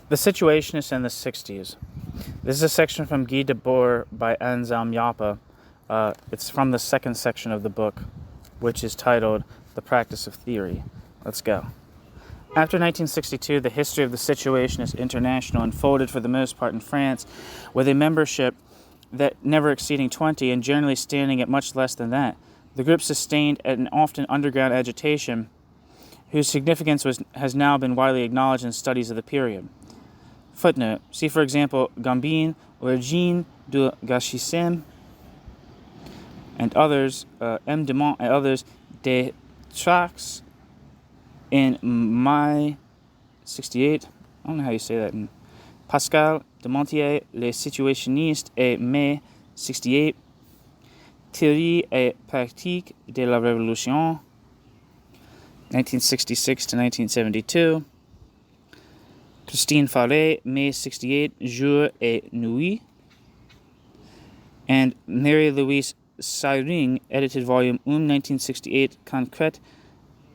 The Situationists and the Sixties. This is a section from Guy Debord by Anselm Jappe. It's from the second section of the book, which is titled The Practice of Theory. Let's go. After 1962, the history of the Situationist International unfolded for the most part in France, with a membership that never exceeding 20 and generally standing at much less than that. The group sustained an often underground agitation whose significance has now been widely acknowledged in studies of the period. Footnote. See, for example, Gambin, Origine du Gauchisme, and others, M. Demont and others, de Trax, in Mai 68, I don't know how you say that, in Pascal de Montier, Les Situationnistes, et Mai 68, Théorie et pratique de la Révolution, 1966 to 1972, Christine Faré, Mai 68, Jour et Nuit, and Marie-Louise Seyring, edited volume 1968, Concrète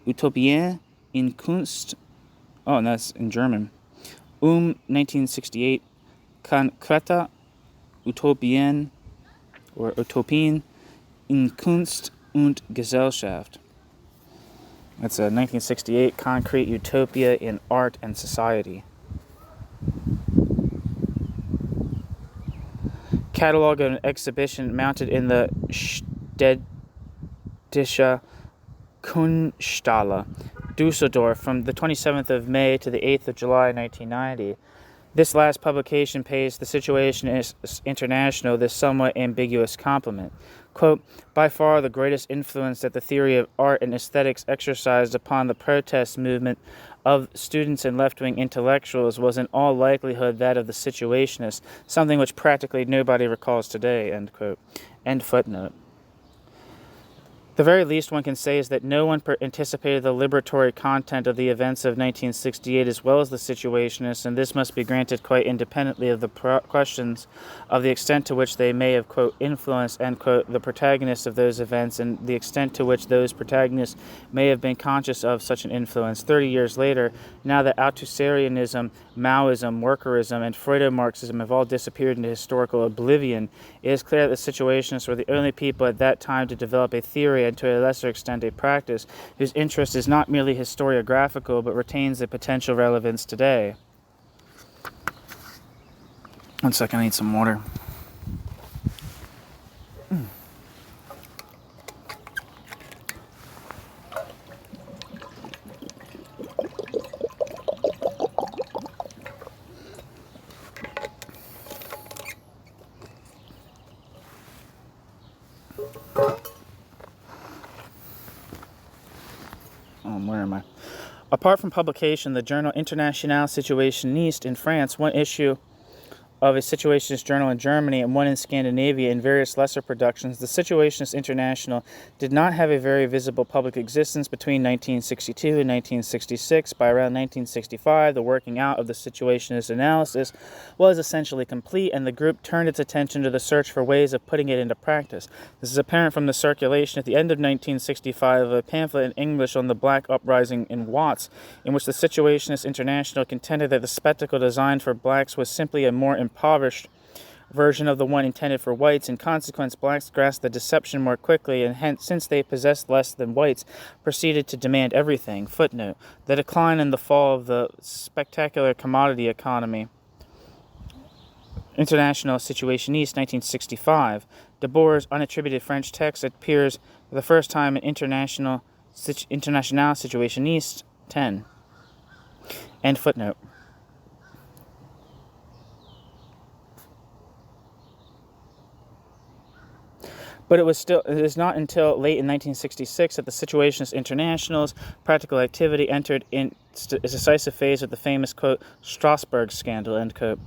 Utopien in Kunst, and that's in German, 1968, Concreta Utopien, or Utopien in Kunst und Gesellschaft. That's a 1968, Concrete Utopia in Art and Society. Catalog of an exhibition mounted in the Städtische Kunsthalle, Dusseldorf, from the 27th of May to the 8th of July, 1990. This last publication pays the Situationists International this somewhat ambiguous compliment. Quote, by far the greatest influence that the theory of art and aesthetics exercised upon the protest movement of students and left-wing intellectuals was in all likelihood that of the Situationists, something which practically nobody recalls today, end quote. End footnote. The very least one can say is that no one anticipated the liberatory content of the events of 1968 as well as the Situationists, and this must be granted quite independently of the questions of the extent to which they may have, quote, influenced, end quote, the protagonists of those events, and the extent to which those protagonists may have been conscious of such an influence. 30 years later, now that Althusserianism, Maoism, workerism, and Freudo-Marxism have all disappeared into historical oblivion, it is clear that the Situationists were the only people at that time to develop a theory and to a lesser extent a practice whose interest is not merely historiographical but retains a potential relevance today. One second, I need some water. Where am I? Apart from publication, the journal International Situationniste in France, one issue of a Situationist journal in Germany and one in Scandinavia, and various lesser productions, the Situationist International did not have a very visible public existence between 1962 and 1966. By around 1965, the working out of the Situationist analysis was essentially complete, and the group turned its attention to the search for ways of putting it into practice. This is apparent from the circulation at the end of 1965 of a pamphlet in English on the Black Uprising in Watts, in which the Situationist International contended that the spectacle designed for blacks was simply a more impoverished version of the one intended for whites. In consequence, blacks grasped the deception more quickly, and hence, since they possessed less than whites, proceeded to demand everything. Footnote. The decline and the fall of the spectacular commodity economy. International Situationniste, 1965. Debord's unattributed French text appears for the first time in International Situationniste, 10. End footnote. But it is not until late in 1966 that the Situationist International's practical activity entered in a decisive phase of the famous, quote, Strasbourg scandal, end quote.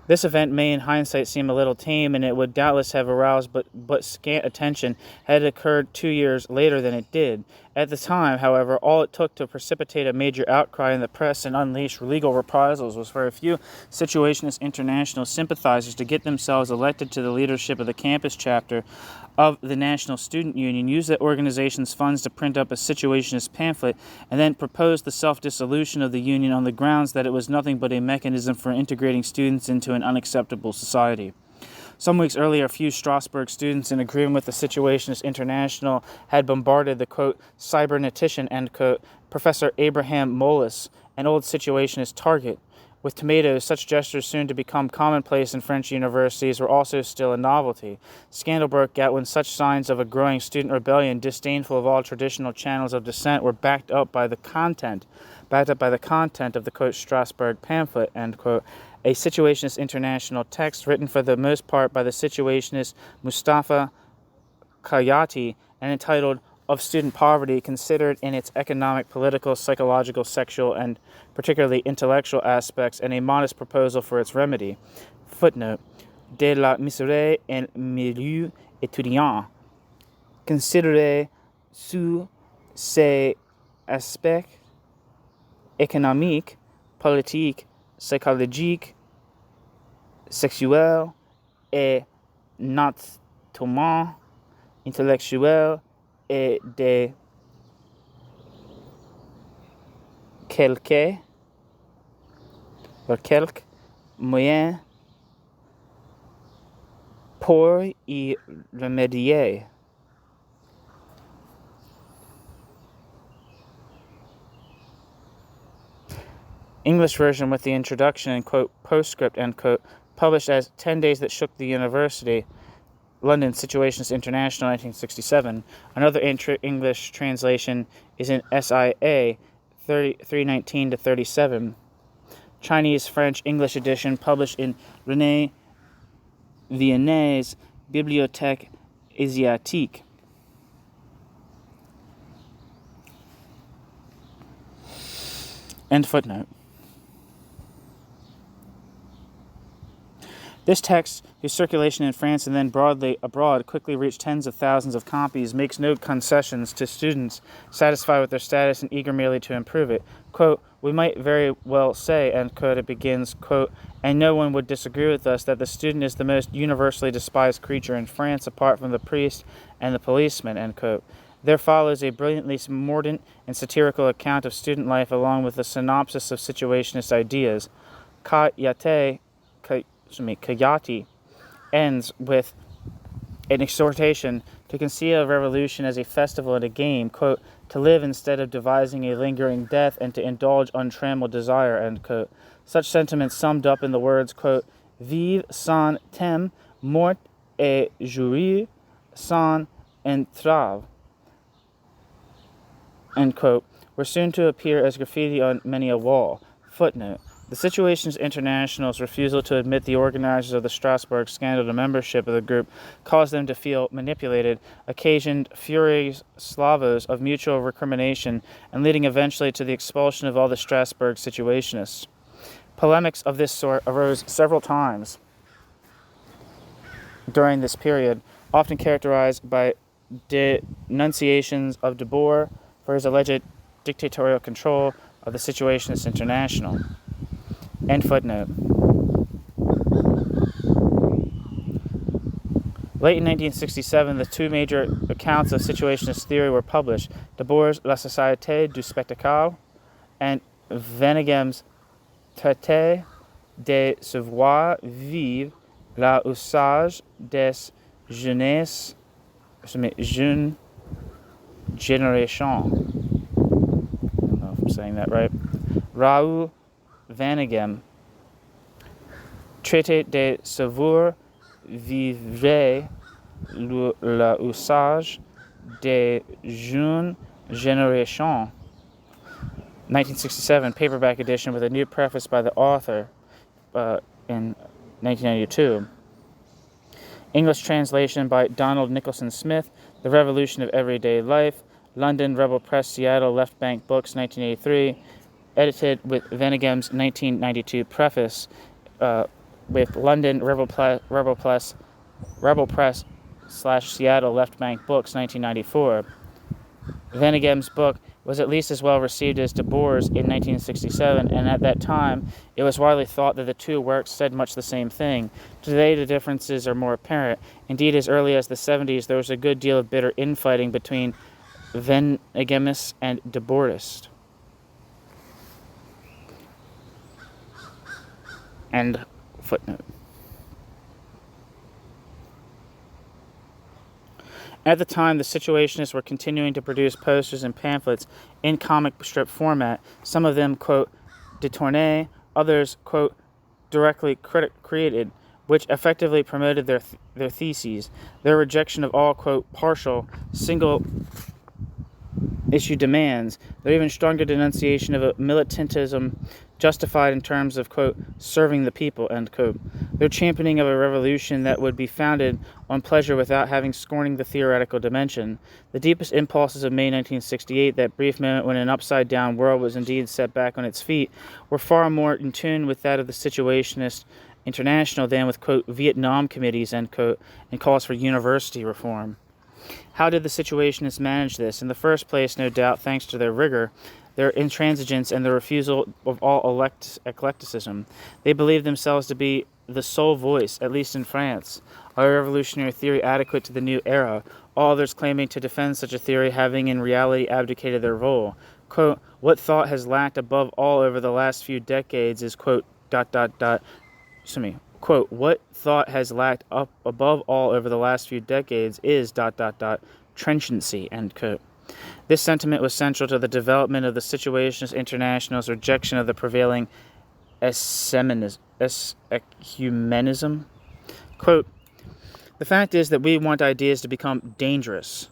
This event may in hindsight seem a little tame, and it would doubtless have aroused but scant attention had it occurred 2 years later than it did. At the time, however, all it took to precipitate a major outcry in the press and unleash legal reprisals was for a few Situationist International sympathizers to get themselves elected to the leadership of the campus chapter of the National Student Union, use that organization's funds to print up a Situationist pamphlet, and then propose the self-dissolution of the union on the grounds that it was nothing but a mechanism for integrating students into an unacceptable society. Some weeks earlier, a few Strasbourg students, in agreement with the Situationist International, had bombarded the, quote, cybernetician, end quote, Professor Abraham Moelis, an old Situationist target. With tomatoes, such gestures soon to become commonplace in French universities were also still a novelty. Scandal broke out when such signs of a growing student rebellion, disdainful of all traditional channels of dissent, were backed up by the content of the, quote, Strasbourg pamphlet, end quote, a Situationist International text written for the most part by the Situationist Mustafa Kayati and entitled Of Student Poverty, considered in its economic, political, psychological, sexual, and particularly intellectual aspects, and a modest proposal for its remedy. Footnote. De la misère en milieu étudiant, considéré sous ses aspects économiques, politiques, psychologiques, sexuels et notamment intellectuels et de quelques moyens pour y remédier. English version with the introduction and, quote, postscript, end quote, published as 10 Days That Shook the University, London, Situationists International, 1967. Another English translation is in SIA 319-37. Chinese, French, English edition published in René Viennet's Bibliothèque Asiatique. End footnote. This text, whose circulation in France and then broadly abroad quickly reached tens of thousands of copies, makes no concessions to students satisfied with their status and eager merely to improve it. Quote, we might very well say, end quote, it begins, quote, and no one would disagree with us that the student is the most universally despised creature in France apart from the priest and the policeman, end quote. There follows a brilliantly mordant and satirical account of student life along with a synopsis of Situationist ideas. Kayati ends with an exhortation to conceive of revolution as a festival and a game, quote, to live instead of devising a lingering death and to indulge untrammeled desire, end quote. Such sentiments summed up in the words, quote, vive sans thème, mort et jouir sans entrave, end quote, were soon to appear as graffiti on many a wall. Footnote. The Situationist International's refusal to admit the organizers of the Strasbourg scandal to membership of the group caused them to feel manipulated, occasioned furious slavos of mutual recrimination, and leading eventually to the expulsion of all the Strasbourg Situationists. Polemics of this sort arose several times during this period, often characterized by denunciations of Debord for his alleged dictatorial control of the Situationists International. End footnote. Late in 1967, the two major accounts of Situationist theory were published, Debord's La Société du Spectacle and Vanegam's Traité des Savoirs Vivre, la usage des jeunes générations. I don't know if I'm saying that right. Raoul Vaneghem, Traité des Savoirs Vivre, l'usage des jeunes générations, 1967, paperback edition with a new preface by the author in 1992. English translation by Donald Nicholson Smith, The Revolution of Everyday Life, London, Rebel Press, Seattle, Left Bank Books, 1983, edited with Vanegam's 1992 preface, with London, Rebel Press / Seattle, Left Bank Books, 1994. Venegem's book was at least as well received as Debord's in 1967, and at that time it was widely thought that the two works said much the same thing. Today the differences are more apparent. Indeed, as early as the 70s, there was a good deal of bitter infighting between Venegemists and Debordists. End footnote. At the time, the Situationists were continuing to produce posters and pamphlets in comic strip format, some of them, quote, détournés, others, quote, directly created, which effectively promoted their theses, their rejection of all, quote, partial, single-issue demands, their even stronger denunciation of a militantism justified in terms of, quote, serving the people, end quote. Their championing of a revolution that would be founded on pleasure without having scorning the theoretical dimension. The deepest impulses of May 1968, that brief moment when an upside-down world was indeed set back on its feet, were far more in tune with that of the Situationist International than with, quote, Vietnam committees, end quote, and calls for university reform. How did the Situationists manage this? In the first place, no doubt, thanks to their rigor, their intransigence, and the refusal of all eclecticism. They believed themselves to be the sole voice, at least in France, of a revolutionary theory adequate to the new era, all others claiming to defend such a theory having in reality abdicated their role. Quote, what thought has lacked above all over the last few decades is, quote, quote, what thought has lacked up above all over the last few decades is, trenchancy, end quote. This sentiment was central to the development of the Situationist International's rejection of the prevailing ecumenism. Quote, the fact is that we want ideas to become dangerous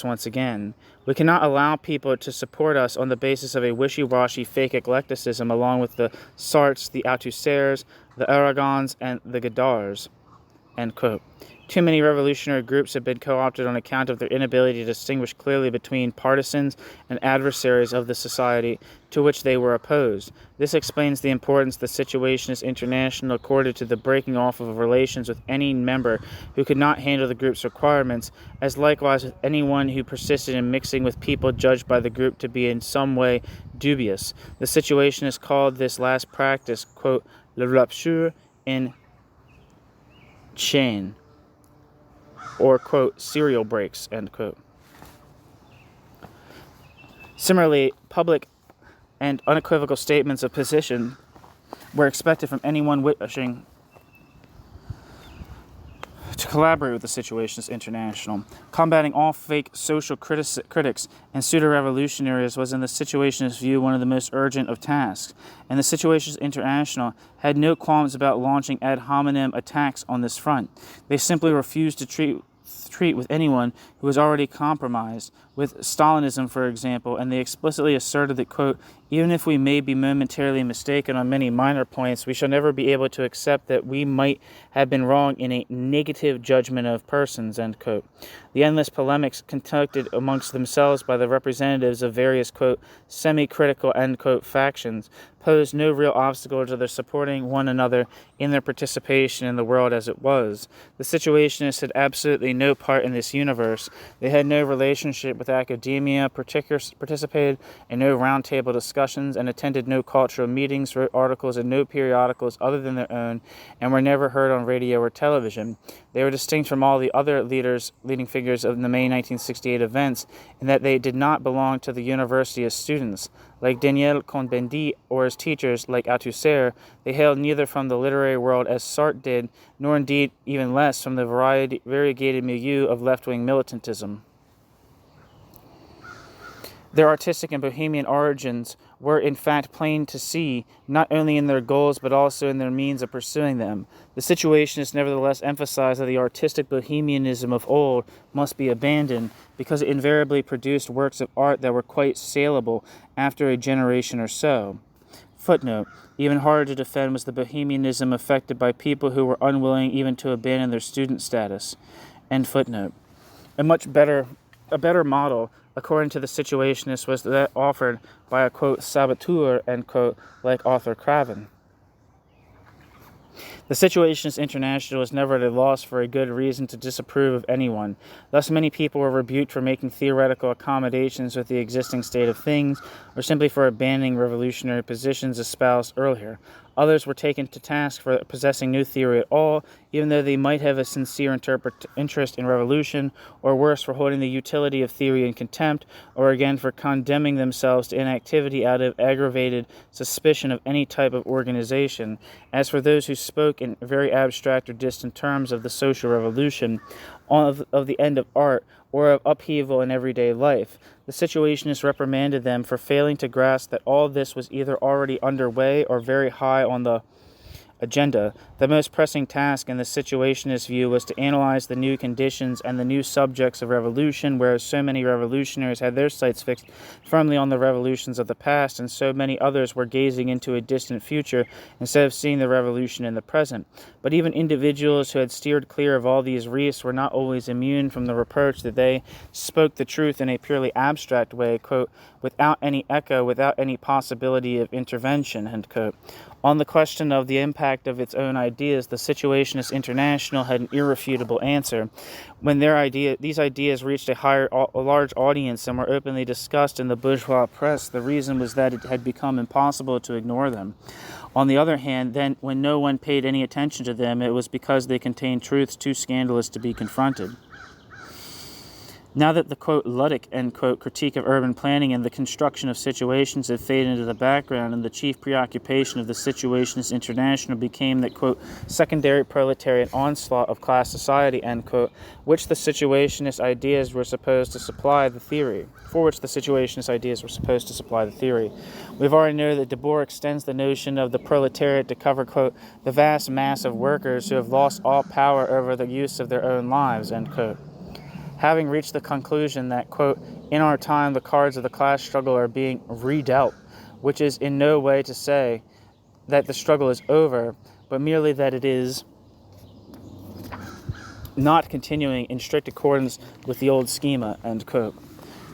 once again. We cannot allow people to support us on the basis of a wishy-washy fake eclecticism along with the Sartres, the Althusser's, the Aragons, and the Godards, end quote. Too many revolutionary groups have been co-opted on account of their inability to distinguish clearly between partisans and adversaries of the society to which they were opposed. This explains the importance the Situationist International accorded to the breaking off of relations with any member who could not handle the group's requirements, as likewise with anyone who persisted in mixing with people judged by the group to be in some way dubious. The Situationists called this last practice, quote, le rupture en chaîne, or, quote, serial breaks, end quote. Similarly, public and unequivocal statements of position were expected from anyone wishing to collaborate with the Situationist International. Combating all fake social critics and pseudo-revolutionaries was in the Situationist view one of the most urgent of tasks, and the Situationist International had no qualms about launching ad hominem attacks on this front. They simply refused to treat with anyone who was already compromised, with Stalinism, for example, and they explicitly asserted that, quote, even if we may be momentarily mistaken on many minor points, we shall never be able to accept that we might have been wrong in a negative judgment of persons, end quote. The endless polemics conducted amongst themselves by the representatives of various, quote, semi-critical, end quote, factions posed no real obstacle to their supporting one another in their participation in the world as it was. The Situationists had absolutely no part in this universe. They had no relationship with academia, participated in no roundtable discussions, and attended no cultural meetings, wrote articles in no periodicals other than their own, and were never heard on radio or television. They were distinct from all the other leading figures of the May 1968 events in that they did not belong to the university as students. Like Daniel Cohn-Bendit or as teachers like Althusser, they hailed neither from the literary world as Sartre did, nor indeed even less from the variegated milieu of left-wing militantism. Their artistic and bohemian origins were in fact plain to see, not only in their goals but also in their means of pursuing them. The Situationists nevertheless emphasized that the artistic bohemianism of old must be abandoned because it invariably produced works of art that were quite saleable after a generation or so. Footnote, even harder to defend was the bohemianism affected by people who were unwilling even to abandon their student status. End footnote. A better model, according to the Situationists, was that offered by a, quote, saboteur, end quote, like Arthur Craven. The Situationists International was never at a loss for a good reason to disapprove of anyone. Thus many people were rebuked for making theoretical accommodations with the existing state of things, or simply for abandoning revolutionary positions espoused earlier. Others were taken to task for possessing no theory at all, even though they might have a sincere interest in revolution, or worse, for holding the utility of theory in contempt, or again for condemning themselves to inactivity out of aggravated suspicion of any type of organization. As for those who spoke in very abstract or distant terms of the social revolution, of the end of art, or of upheaval in everyday life, the Situationists reprimanded them for failing to grasp that all this was either already underway or very high on the agenda. The most pressing task in the Situationist view was to analyze the new conditions and the new subjects of revolution, whereas so many revolutionaries had their sights fixed firmly on the revolutions of the past, and so many others were gazing into a distant future instead of seeing the revolution in the present. But even individuals who had steered clear of all these reefs were not always immune from the reproach that they spoke the truth in a purely abstract way, quote, without any echo, without any possibility of intervention, end quote. On the question of the impact of its own ideas, the Situationist International had an irrefutable answer. When these ideas reached a large audience and were openly discussed in the bourgeois press, the reason was that it had become impossible to ignore them. On the other hand, then, when no one paid any attention to them, it was because they contained truths too scandalous to be confronted. Now that the, quote, Ludic, end quote, critique of urban planning and the construction of situations had faded into the background, and the chief preoccupation of the Situationist International became that, quote, secondary proletarian onslaught of class society, end quote, for which the Situationist ideas were supposed to supply the theory. We've already known that Debord extends the notion of the proletariat to cover, quote, the vast mass of workers who have lost all power over the use of their own lives, end quote. Having reached the conclusion that, quote, in our time the cards of the class struggle are being redealt, which is in no way to say that the struggle is over, but merely that it is not continuing in strict accordance with the old schema, end quote.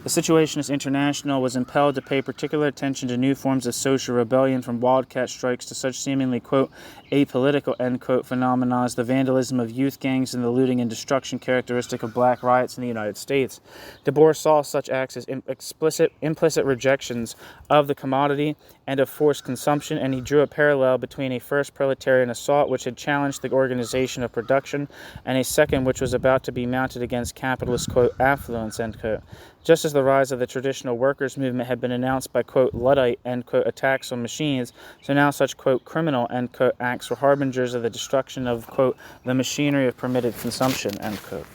The Situationist International was impelled to pay particular attention to new forms of social rebellion, from wildcat strikes to such seemingly, quote, apolitical, end quote, phenomena as the vandalism of youth gangs and the looting and destruction characteristic of black riots in the United States. Debord saw such acts as implicit rejections of the commodity and of forced consumption, and he drew a parallel between a first proletarian assault which had challenged the organization of production and a second which was about to be mounted against capitalist, quote, affluence, end quote. Just as the rise of the traditional workers' movement had been announced by, quote, Luddite, end quote, attacks on machines, so now such, quote, criminal, end quote, acts were harbingers of the destruction of, quote, the machinery of permitted consumption, end quote.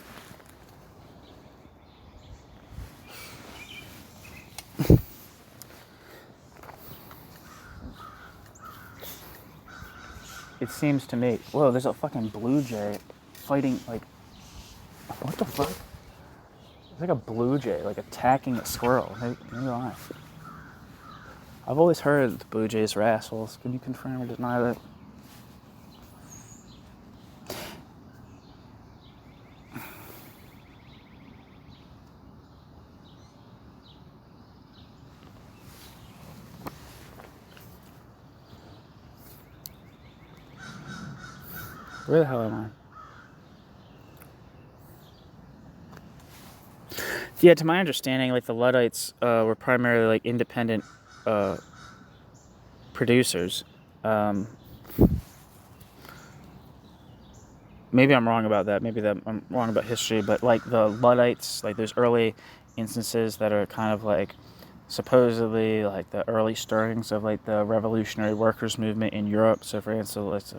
It seems to me, whoa, there's a fucking blue jay fighting, like, what the fuck? It's like a blue jay, like, attacking a squirrel. Maybe why. I've always heard the blue jays are assholes. Can you confirm or deny that? Where the hell am I? Yeah, to my understanding, like, the Luddites were primarily, like, independent producers. Maybe I'm wrong about that. Maybe that I'm wrong about history. But, like, the Luddites, like, there's early instances that are kind of, like, supposedly, like, the early stirrings of, like, the revolutionary workers movement in Europe. So, for instance,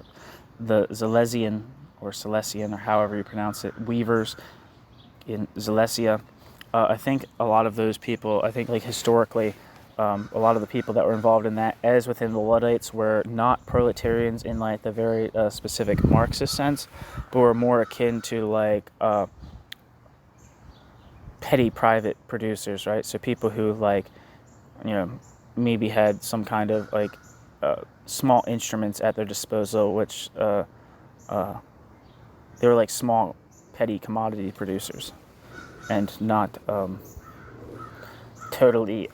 the Silesian, or however you pronounce it, weavers in Silesia. I think a lot of those people, like, historically, a lot of the people that were involved in that, as within the Luddites, were not proletarians in, like, the very specific Marxist sense, but were more akin to, like, petty private producers, right? So people who, like, you know, maybe had some kind of, like, small instruments at their disposal, which they were, like, small petty commodity producers, and not totally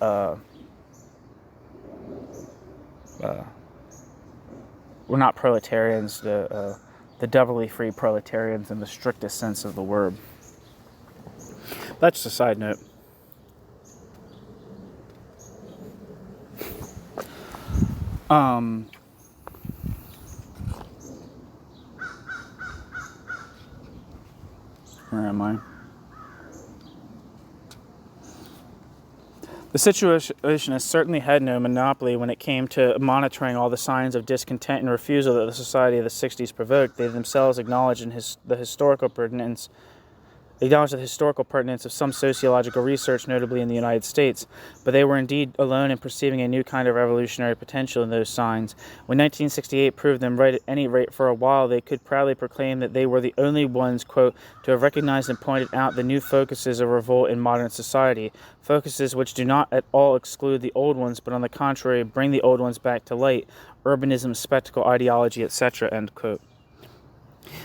we're not proletarians, the doubly free proletarians in the strictest sense of the word. That's just a side note. Where am I? The Situationists certainly had no monopoly when it came to monitoring all the signs of discontent and refusal that the society of the 60s provoked. They themselves acknowledged the historical pertinence of some sociological research, notably in the United States, but they were indeed alone in perceiving a new kind of revolutionary potential in those signs. When 1968 proved them right at any rate for a while, they could proudly proclaim that they were the only ones, quote, to have recognized and pointed out the new focuses of revolt in modern society, focuses which do not at all exclude the old ones, but on the contrary bring the old ones back to light, urbanism, spectacle, ideology, etc., end quote.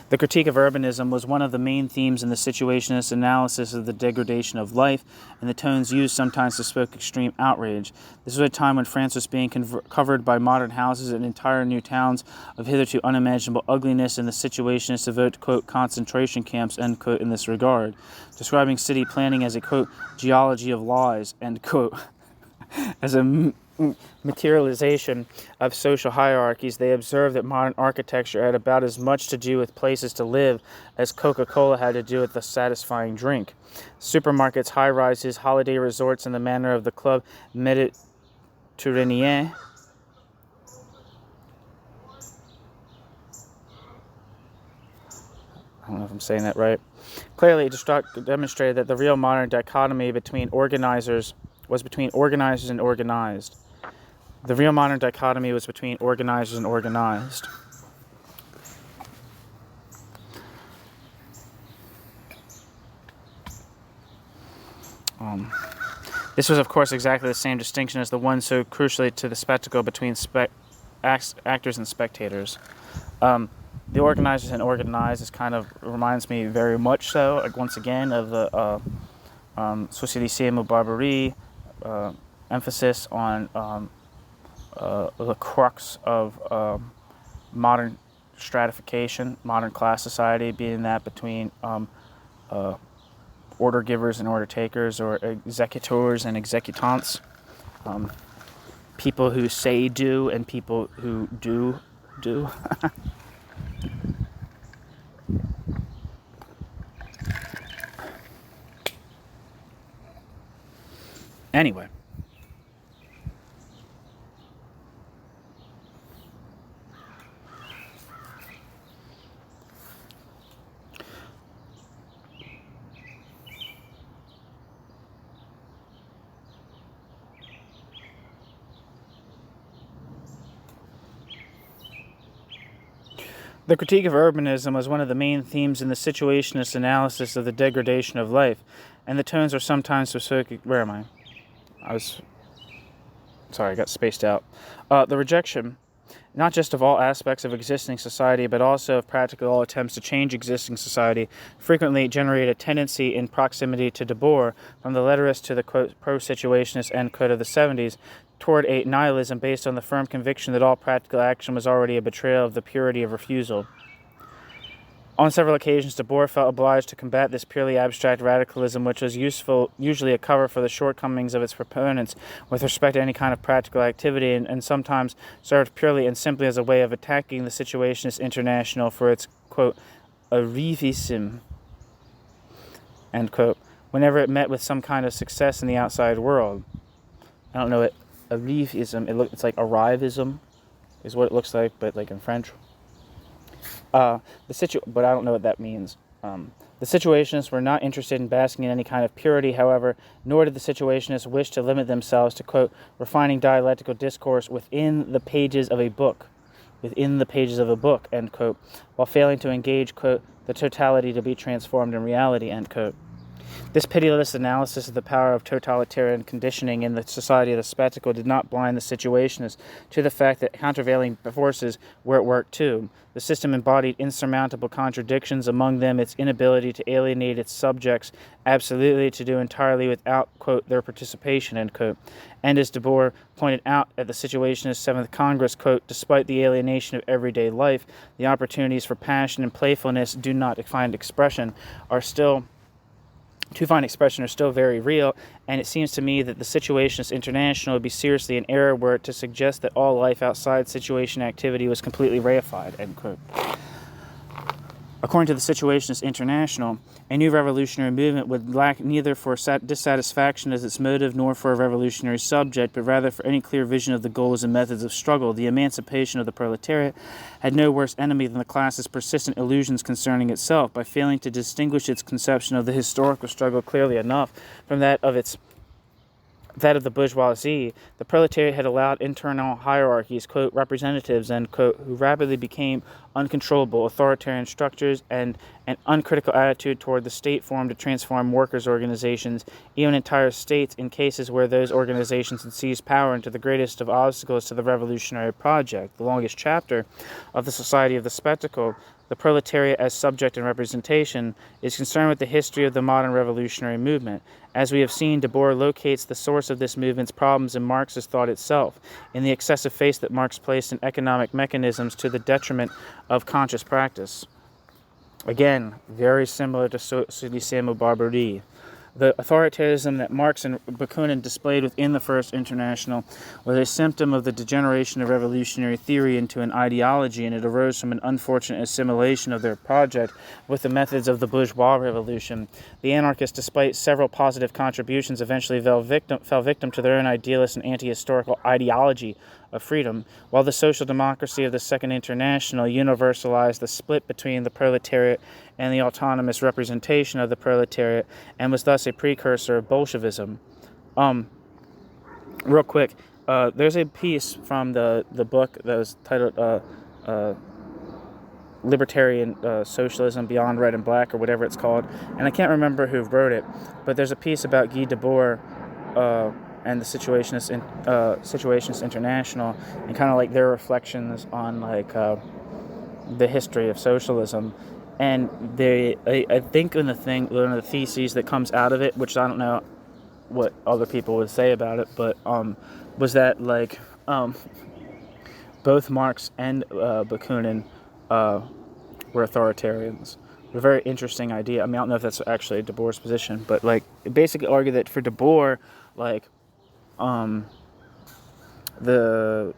The critique of urbanism was one of the main themes in the Situationist analysis of the degradation of life, and the tones used sometimes bespoke extreme outrage. This was a time when France was being covered by modern houses and entire new towns of hitherto unimaginable ugliness, and the Situationists evoked, quote, concentration camps, end quote, in this regard, describing city planning as a, quote, geology of lies, end quote. As a materialization of social hierarchies, they observed that modern architecture had about as much to do with places to live as Coca-Cola had to do with the satisfying drink. Supermarkets, high-rises, holiday resorts in the manner of the Club Mediterranéen, I don't know if I'm saying that right, clearly demonstrated that the real modern dichotomy was between organizers and organized. The real modern dichotomy was between organizers and organized. This was, of course, exactly the same distinction as the one so crucially to the spectacle between actors and spectators. The organizers and organized is kind of reminds me very much so, once again, of the Socialisme Barbarie, emphasis on the crux of modern stratification, modern class society, being that between order givers and order takers, or executors and executants, people who say do and people who do. Anyway. The critique of urbanism was one of the main themes in the Situationist analysis of the degradation of life, and the tones are sometimes bespoke. Where am I? I got spaced out. The rejection, not just of all aspects of existing society, but also of practically all attempts to change existing society, frequently generate a tendency in proximity to Debord, from the letterist to the, quote, pro-situationist, end quote, of the 70s, toward a nihilism based on the firm conviction that all practical action was already a betrayal of the purity of refusal. On several occasions, Debord felt obliged to combat this purely abstract radicalism, which was usually a cover for the shortcomings of its proponents with respect to any kind of practical activity, and sometimes served purely and simply as a way of attacking the Situationist International for its, quote, arrivism, end quote, whenever it met with some kind of success in the outside world. I don't know what arrivism, it's like arrivism is what it looks like, but like in French. But I don't know what that means. The Situationists were not interested in basking in any kind of purity, however, nor did the Situationists wish to limit themselves to, quote, refining dialectical discourse within the pages of a book, end quote, while failing to engage, quote, the totality to be transformed in reality, end quote. This pitiless analysis of the power of totalitarian conditioning in the society of the spectacle did not blind the Situationists to the fact that countervailing forces were at work too. The system embodied insurmountable contradictions, among them its inability to alienate its subjects absolutely, to do entirely without, quote, their participation, end quote. And as Debord pointed out at the Situationist 7th Congress, quote, despite the alienation of everyday life, the opportunities for passion and playfulness do not find expression are still very real, and it seems to me that the Situationists International would be seriously in error were it to suggest that all life outside situation activity was completely reified, end quote. According to the Situationists International, a new revolutionary movement would lack neither for dissatisfaction as its motive nor for a revolutionary subject, but rather for any clear vision of the goals and methods of struggle. The emancipation of the proletariat had no worse enemy than the class's persistent illusions concerning itself. By failing to distinguish its conception of the historical struggle clearly enough from that of the bourgeoisie, the proletariat had allowed internal hierarchies, quote, representatives, end quote, who rapidly became uncontrollable authoritarian structures, and an uncritical attitude toward the state formed to transform workers' organizations, even entire states, in cases where those organizations had seized power, into the greatest of obstacles to the revolutionary project. The longest chapter of the Society of the Spectacle, the proletariat as subject and representation, is concerned with the history of the modern revolutionary movement. As we have seen, Debord locates the source of this movement's problems in Marx's thought itself, in the excessive faith that Marx placed in economic mechanisms to the detriment of conscious practice. Again, very similar to Sudissimo Barberini. The authoritarianism that Marx and Bakunin displayed within the First International was a symptom of the degeneration of revolutionary theory into an ideology, and it arose from an unfortunate assimilation of their project with the methods of the bourgeois revolution. The anarchists, despite several positive contributions, eventually fell victim to their own idealist and anti-historical ideology of freedom, while the social democracy of the Second International universalized the split between the proletariat and the autonomous representation of the proletariat, and was thus a precursor of Bolshevism. Real quick, there's a piece from the book that was titled Libertarian Socialism Beyond Red and Black, or whatever it's called, and I can't remember who wrote it, but there's a piece about Guy Debord and the Situationists International, and kind of like their reflections on like the history of socialism. And I think one of the theses that comes out of it, which I don't know what other people would say about it, but was that like both Marx and Bakunin were authoritarians. A very interesting idea. I mean, I don't know if that's actually Debord's position, but like it basically argued that for Debord, like the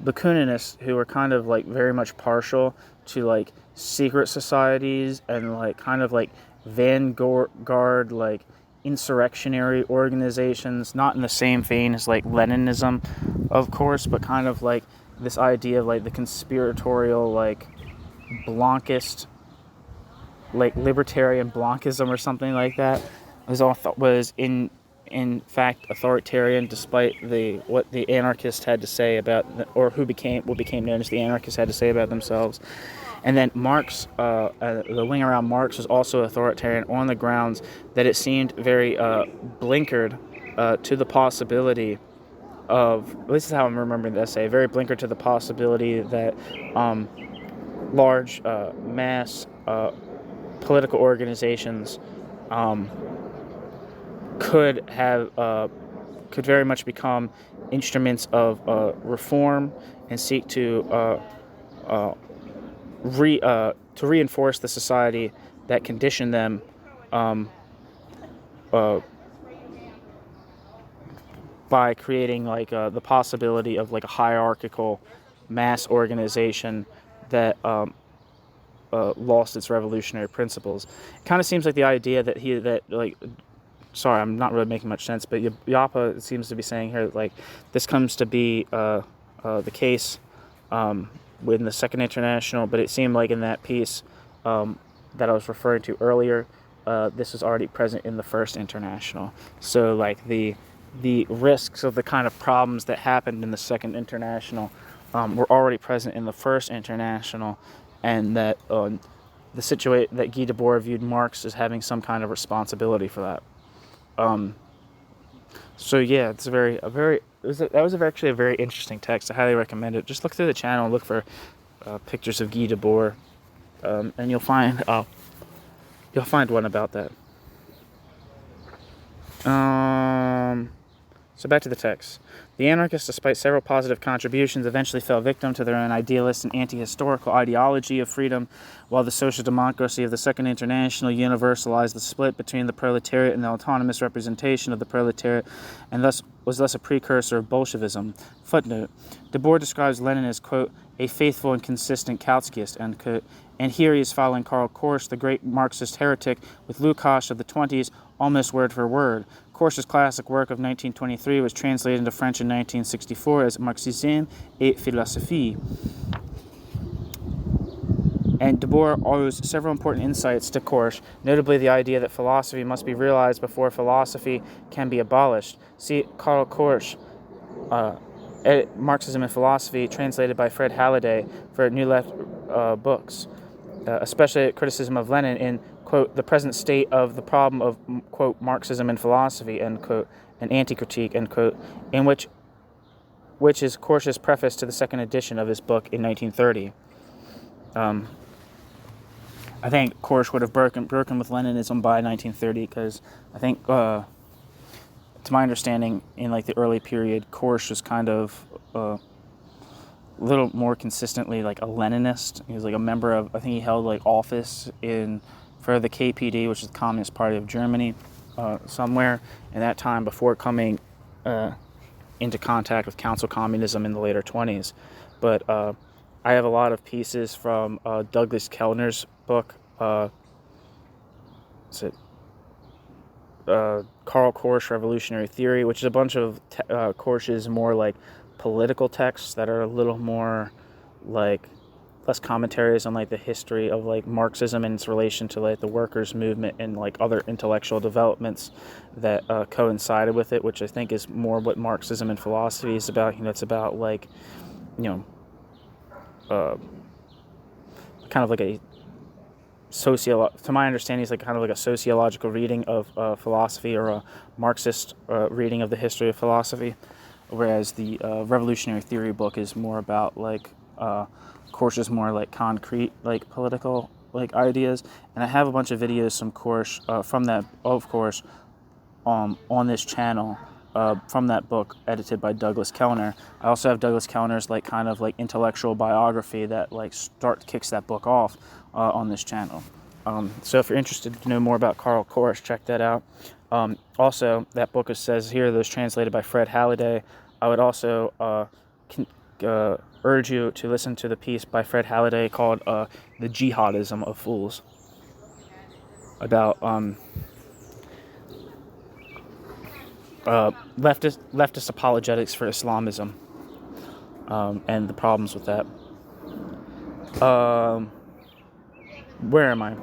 Bakuninists, who were kind of like very much partial to like secret societies and like kind of like vanguard like insurrectionary organizations, not in the same vein as like Leninism, of course, but kind of like this idea of like the conspiratorial like Blancist, like libertarian Blanchism or something like that, was in fact authoritarian, despite what the anarchists had to say about, or what became known as the anarchists had to say about themselves. And then Marx, the wing around Marx was also authoritarian on the grounds that it seemed very blinkered to the possibility of, this is how I'm remembering the essay, very blinkered to the possibility that large mass political organizations could very much become instruments of reform and seek to reinforce the society that conditioned them by creating like the possibility of like a hierarchical mass organization that lost its revolutionary principles. It kind of seems like the idea sorry, I'm not really making much sense, but Jappe seems to be saying here that like this comes to be the case within the Second International, but it seemed like in that piece that I was referring to earlier, this was already present in the First International. So like the risks of the kind of problems that happened in the Second International were already present in the First International, and that that Guy Debord viewed Marx as having some kind of responsibility for that. So yeah, it's that was actually a very interesting text. I highly recommend it. Just look through the channel and look for pictures of Guy Debord, and you'll find one about that. So back to the text. The anarchists, despite several positive contributions, eventually fell victim to their own idealist and anti-historical ideology of freedom, while the social democracy of the Second International universalized the split between the proletariat and the autonomous representation of the proletariat, and was thus a precursor of Bolshevism. Footnote. Debord describes Lenin as, quote, a faithful and consistent Trotskyist, end quote, and here he is following Karl Korsch, the great Marxist heretic, with Lukács of the 20s, almost word for word. Korsch's classic work of 1923 was translated into French in 1964 as Marxisme et Philosophie. And Debord owes several important insights to Korsch, notably the idea that philosophy must be realized before philosophy can be abolished. See Karl Korsch, Marxism and Philosophy, translated by Fred Halliday for New Left books, especially criticism of Lenin in, quote, the present state of the problem of, quote, Marxism and philosophy, end quote, an anti-critique, end quote, in which is Korsch's preface to the second edition of his book in 1930. I think Korsch would have broken with Leninism by 1930, because I think, to my understanding, in like the early period, Korsch was kind of a little more consistently like a Leninist. He was like a member of, I think he held like office for the KPD, which is the Communist Party of Germany, somewhere in that time before coming into contact with council communism in the later 20s. But I have a lot of pieces from Douglas Kellner's book, Karl Korsch, Revolutionary Theory, which is a bunch of Korsch's more like political texts that are a little more like less commentaries on like the history of like Marxism and its relation to like the workers' movement and like other intellectual developments that coincided with it, which I think is more what Marxism and philosophy is about. It's about like, kind of like a to my understanding, it's like kind of like a sociological reading of philosophy, or a Marxist reading of the history of philosophy, whereas the Revolutionary Theory book is more about like Korsch is more like concrete, like political like ideas. And I have a bunch of videos from Korsch, on this channel, from that book edited by Douglas Kellner. I also have Douglas Kellner's like kind of like intellectual biography that like kicks that book off on this channel. So if you're interested to know more about Karl Korsch, check that out. Also, that book says here that was translated by Fred Halliday. I would also urge you to listen to the piece by Fred Halliday called "The Jihadism of Fools," about leftist apologetics for Islamism, and the problems with that. Where am I?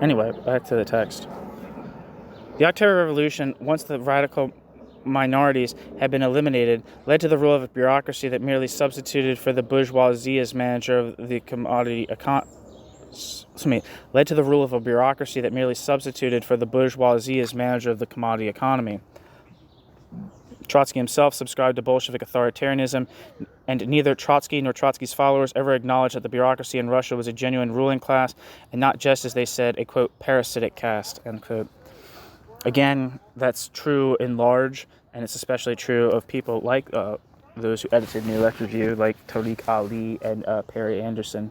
Anyway, back to the text. The October Revolution, once the radical minorities had been eliminated, led to the rule of a bureaucracy that merely substituted for the bourgeoisie as manager of the commodity economy. Led to the rule of a bureaucracy that merely substituted for the bourgeoisie as manager of the commodity economy. Trotsky himself subscribed to Bolshevik authoritarianism, and neither Trotsky nor Trotsky's followers ever acknowledged that the bureaucracy in Russia was a genuine ruling class, and not just, as they said, a, quote, parasitic caste, end quote. Again, that's true in large, and it's especially true of people like those who edited New Left Review, like Tariq Ali and Perry Anderson.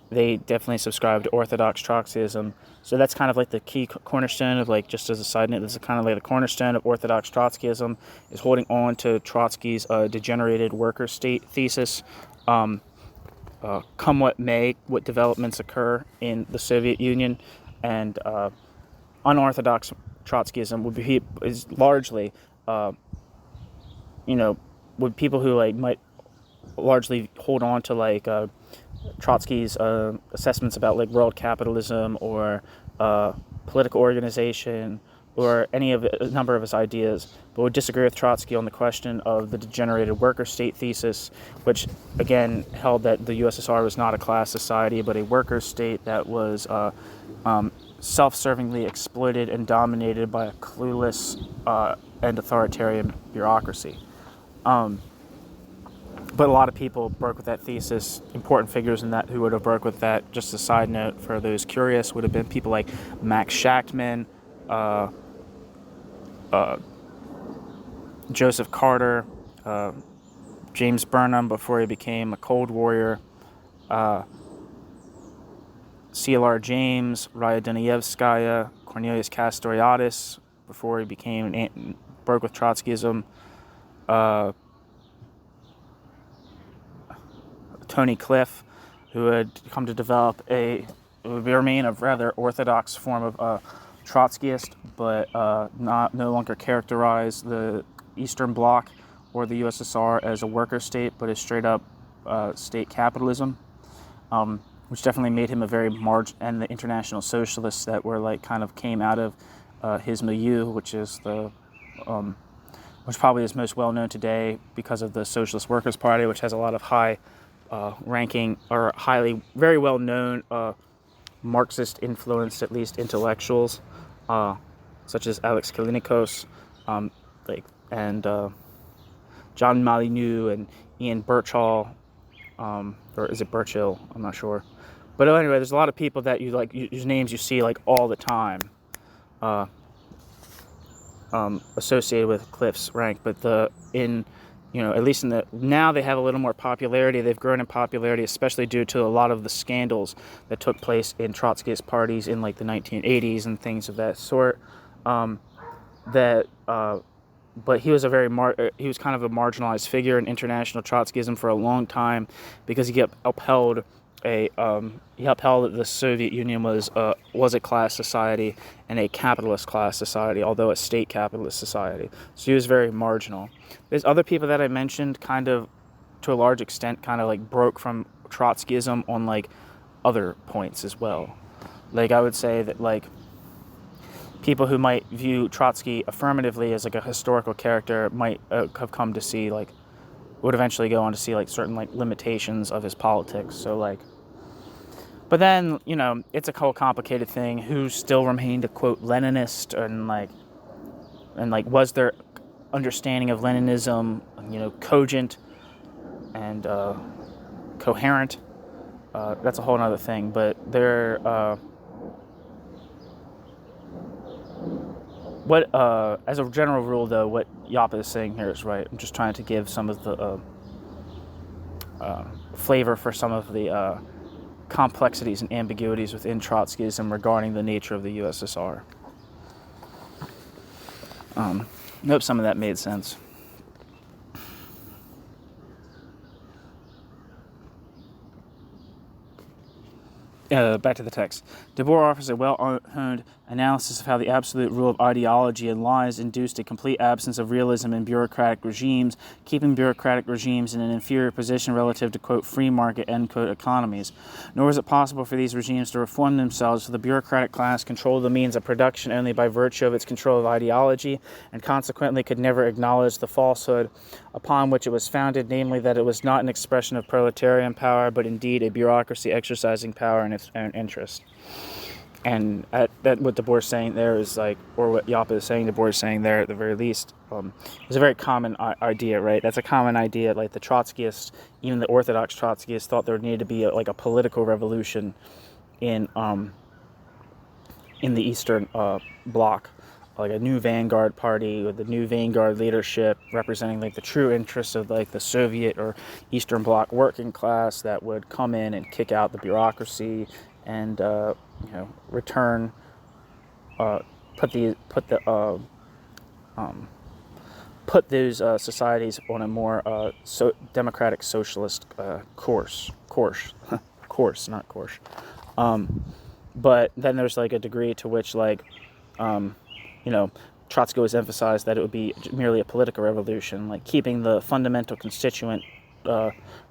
They definitely subscribe to Orthodox Trotskyism. So that's kind of like the key cornerstone of, like, just as a side note, this is kind of like the cornerstone of Orthodox Trotskyism, is holding on to Trotsky's degenerated worker state thesis. Come what may, what developments occur in the Soviet Union, and unorthodox Trotskyism is largely, would people who like might largely hold on to like Trotsky's assessments about like world capitalism or political organization or any of a number of his ideas, but would disagree with Trotsky on the question of the degenerated worker state thesis, which again held that the USSR was not a class society but a worker state that was self-servingly exploited and dominated by a clueless and authoritarian bureaucracy. But a lot of people broke with that thesis. Important figures in that who would have broke with that, just a side note for those curious, would have been people like Max Shachtman, Joseph Carter, James Burnham before he became a Cold Warrior, C.L.R. James, Raya Dunayevskaya, Cornelius Castoriadis before he broke with Trotskyism, Tony Cliff, who had come to develop remain a rather orthodox form of Trotskyist, but no longer characterize the Eastern Bloc or the USSR as a worker state, but as straight up state capitalism, which definitely made him a very and the international socialists that were like kind of came out of his milieu, which is which probably is most well known today because of the Socialist Workers' Party, which has a lot of high ranking or very well known Marxist influenced, at least intellectuals, such as Alex Kalinikos, and John Molyneux and Ian Birchall, or is it Birchill? I'm not sure. But anyway, there's a lot of people that whose names you see like all the time, associated with Cliff's rank. But at least now they have a little more popularity. They've grown in popularity, especially due to a lot of the scandals that took place in Trotskyist parties in like the 1980s and things of that sort. But he was he was kind of a marginalized figure in international Trotskyism for a long time because he upheld that the Soviet Union was a class society and a capitalist class society, although a state capitalist society. So he was very marginal. There's other people that I mentioned kind of, to a large extent, kind of like broke from Trotskyism on like other points as well. Like I would say that like people who might view Trotsky affirmatively as like a historical character might have come to see would eventually go on to see like certain like limitations of his politics. So like, but then it's a whole complicated thing. Who still remained a quote Leninist and was their understanding of Leninism cogent and coherent? That's a whole other thing. But as a general rule, though, what Jappe is saying here is right. I'm just trying to give some of the flavor for some of the complexities and ambiguities within Trotskyism regarding the nature of the USSR. I hope some of that made sense. Back to the text. Debord offers a well-honed analysis of how the absolute rule of ideology and lies induced a complete absence of realism in bureaucratic regimes, keeping bureaucratic regimes in an inferior position relative to, quote, free market, end quote, economies. Nor is it possible for these regimes to reform themselves, for the bureaucratic class controlled the means of production only by virtue of its control of ideology, and consequently could never acknowledge the falsehood upon which it was founded, namely that it was not an expression of proletarian power, but indeed a bureaucracy exercising power in its own interest. And that what Debord is saying there is or what Jappe is saying, Debord is saying there at the very least, is a very common idea, right? That's a common idea. Like the Trotskyists, even the Orthodox Trotskyists, thought there needed to be a political revolution in the Eastern Bloc, like a new vanguard party with the new vanguard leadership representing the true interests of the Soviet or Eastern Bloc working class that would come in and kick out the bureaucracy and return, put those societies on a more democratic socialist course, not course. But then there's a degree to which Trotsky always emphasized that it would be merely a political revolution, keeping the fundamental constituent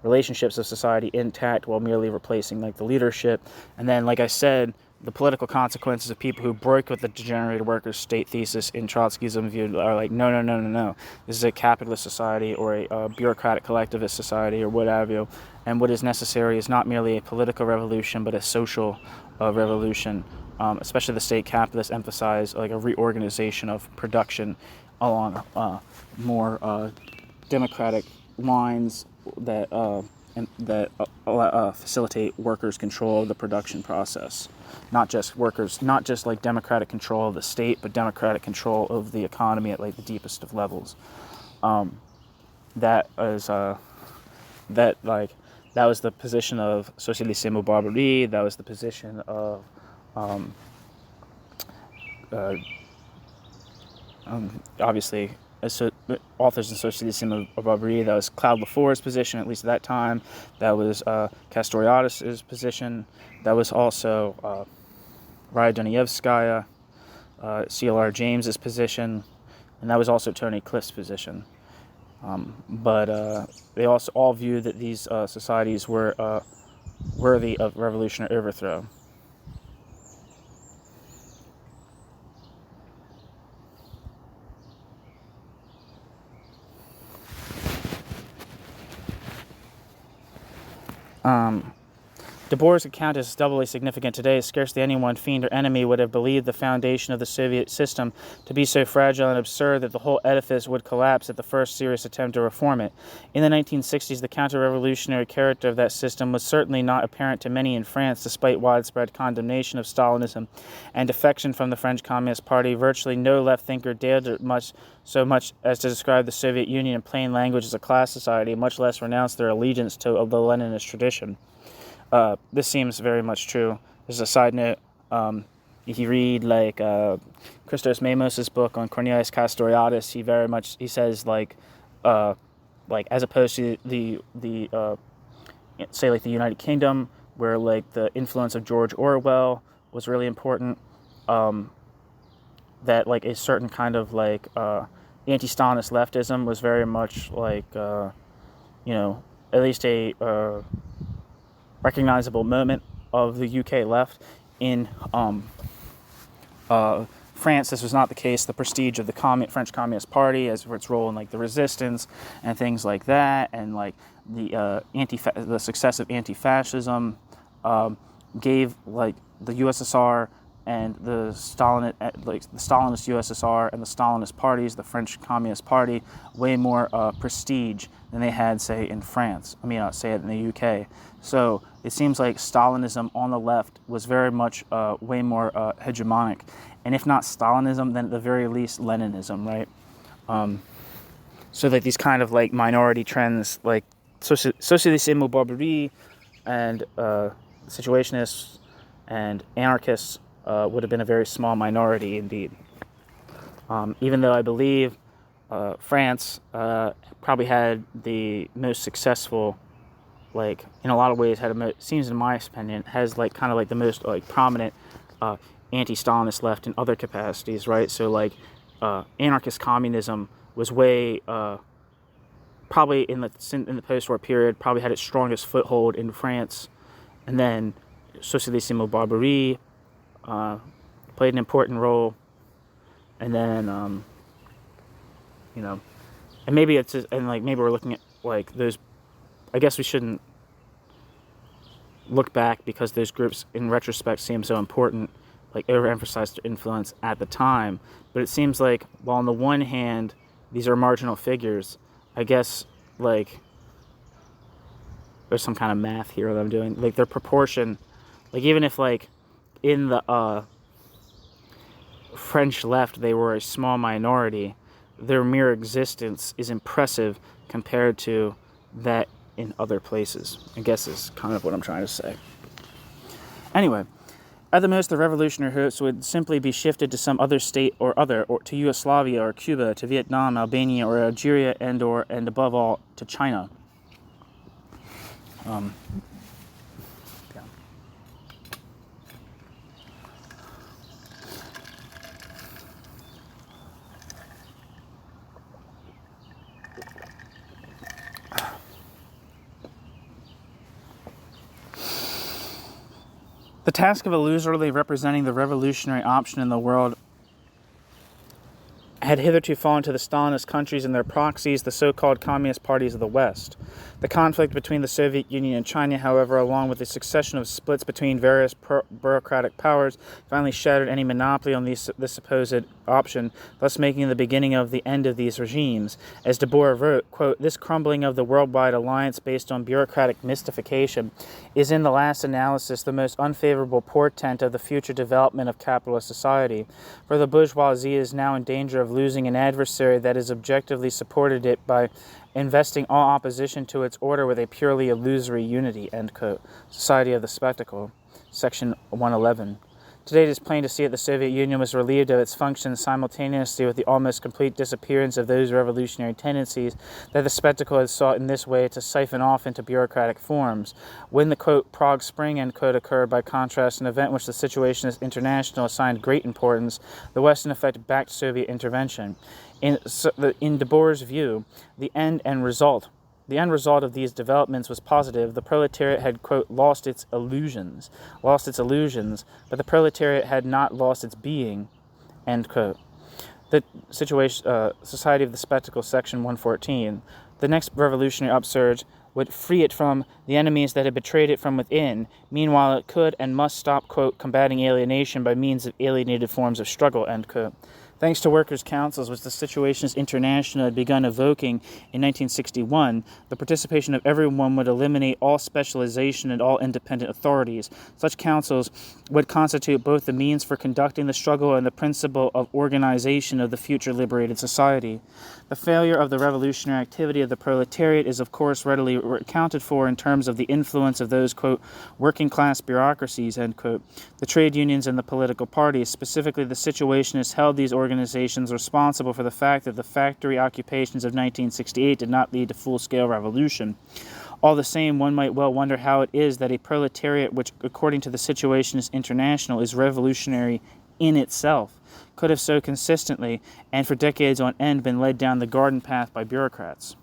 relationships of society intact while merely replacing the leadership. And then, like I said, the political consequences of people who break with the degenerated workers' state thesis in Trotskyism view are like, no, no, no, no, no. This is a capitalist society or a bureaucratic collectivist society or what have you. And what is necessary is not merely a political revolution, but a social revolution. Especially the state capitalists emphasize like a reorganization of production along more democratic lines that facilitate workers' control of the production process. Not just like democratic control of the state, but democratic control of the economy at like the deepest of levels. That was the position of Socialisme Barbarie. That was the position of obviously authors in Socialisme Barbarie. That was Claude Lafort's position, at least at that time. That was Castoriadis' position. That was also Raya Dunayevskaya, CLR James's position, and that was also Tony Cliff's position. But they also all viewed that these societies were worthy of revolutionary overthrow. Debord's account is doubly significant today. Scarcely anyone, fiend or enemy, would have believed the foundation of the Soviet system to be so fragile and absurd that the whole edifice would collapse at the first serious attempt to reform it. In the 1960s, the counter-revolutionary character of that system was certainly not apparent to many in France, despite widespread condemnation of Stalinism and defection from the French Communist Party. Virtually no left thinker dared so much as to describe the Soviet Union in plain language as a class society, much less renounce their allegiance to the Leninist tradition. This seems very much true. As a side note, if you read like Christos Mamos' book on Cornelius Castoriadis, he says like as opposed to the say like the United Kingdom, where like the influence of George Orwell was really important, that like a certain kind of like anti-Stalinist leftism was very much like at least a recognizable moment of the UK left. In France, this was not the case. The prestige of the French Communist Party, as for its role in like the resistance and things like that, and like the success of anti-fascism, gave like the USSR and the Stalinist USSR and the Stalinist parties, the French Communist Party, way more prestige than they had, say, in France. Say it in the UK. So it seems like Stalinism on the left was very much way more hegemonic. And if not Stalinism, then at the very least Leninism, right? So that these kind of like minority trends, like Socialisme Barbarie and Situationists and anarchists would have been a very small minority indeed. Even though I believe France probably had the most successful, like in a lot of ways seems in my opinion has like kind of like the most like prominent anti-Stalinist left in other capacities, right? So like anarchist communism was way probably in the post-war period probably had its strongest foothold in France, and then Socialisme Barbarie played an important role, and then and maybe it's just, and like maybe we're looking at like those. I guess we shouldn't look back because those groups in retrospect seem so important, like overemphasized their influence at the time. But it seems like while on the one hand these are marginal figures, I guess like there's some kind of math here that I'm doing. Like their proportion, like even if like in the French left they were a small minority, their mere existence is impressive compared to that in other places, I guess is kind of what I'm trying to say. Anyway, at the most, the revolutionary hopes would simply be shifted to some other state or to Yugoslavia or Cuba, to Vietnam, Albania, or Algeria, and above all, to China. Yeah. The task of illusorily representing the revolutionary option in the world had hitherto fallen to the Stalinist countries and their proxies, the so-called communist parties of the West. The conflict between the Soviet Union and China, however, along with a succession of splits between various bureaucratic powers, finally shattered any monopoly on this supposed option, thus making the beginning of the end of these regimes. As Debord wrote, quote, "This crumbling of the worldwide alliance based on bureaucratic mystification is in the last analysis the most unfavorable portent of the future development of capitalist society, for the bourgeoisie is now in danger of losing an adversary that has objectively supported it by investing all opposition to its order with a purely illusory unity," end quote. Society of the Spectacle, section 111. Today it is plain to see that the Soviet Union was relieved of its functions simultaneously with the almost complete disappearance of those revolutionary tendencies that the Spectacle had sought in this way to siphon off into bureaucratic forms. When the, quote, Prague Spring, end quote, occurred, by contrast, an event which the Situationists International assigned great importance, the West in effect backed Soviet intervention. In Debord's view, the end result of these developments was positive. The proletariat had, quote, lost its illusions, but the proletariat had not lost its being, end quote. The Society of the Spectacle, section 114. The next revolutionary upsurge would free it from the enemies that had betrayed it from within. Meanwhile, it could and must stop, quote, combating alienation by means of alienated forms of struggle, end quote. Thanks to workers' councils, which the Situationists International had begun evoking in 1961, the participation of everyone would eliminate all specialization and all independent authorities. Such councils would constitute both the means for conducting the struggle and the principle of organization of the future liberated society. The failure of the revolutionary activity of the proletariat is, of course, readily accounted for in terms of the influence of those, quote, working-class bureaucracies, end quote. The trade unions and the political parties, specifically the Situationists, held these organizations responsible for the fact that the factory occupations of 1968 did not lead to full-scale revolution. All the same, one might well wonder how it is that a proletariat which, according to the Situationists International, is revolutionary in itself, could have so consistently and for decades on end been led down the garden path by bureaucrats.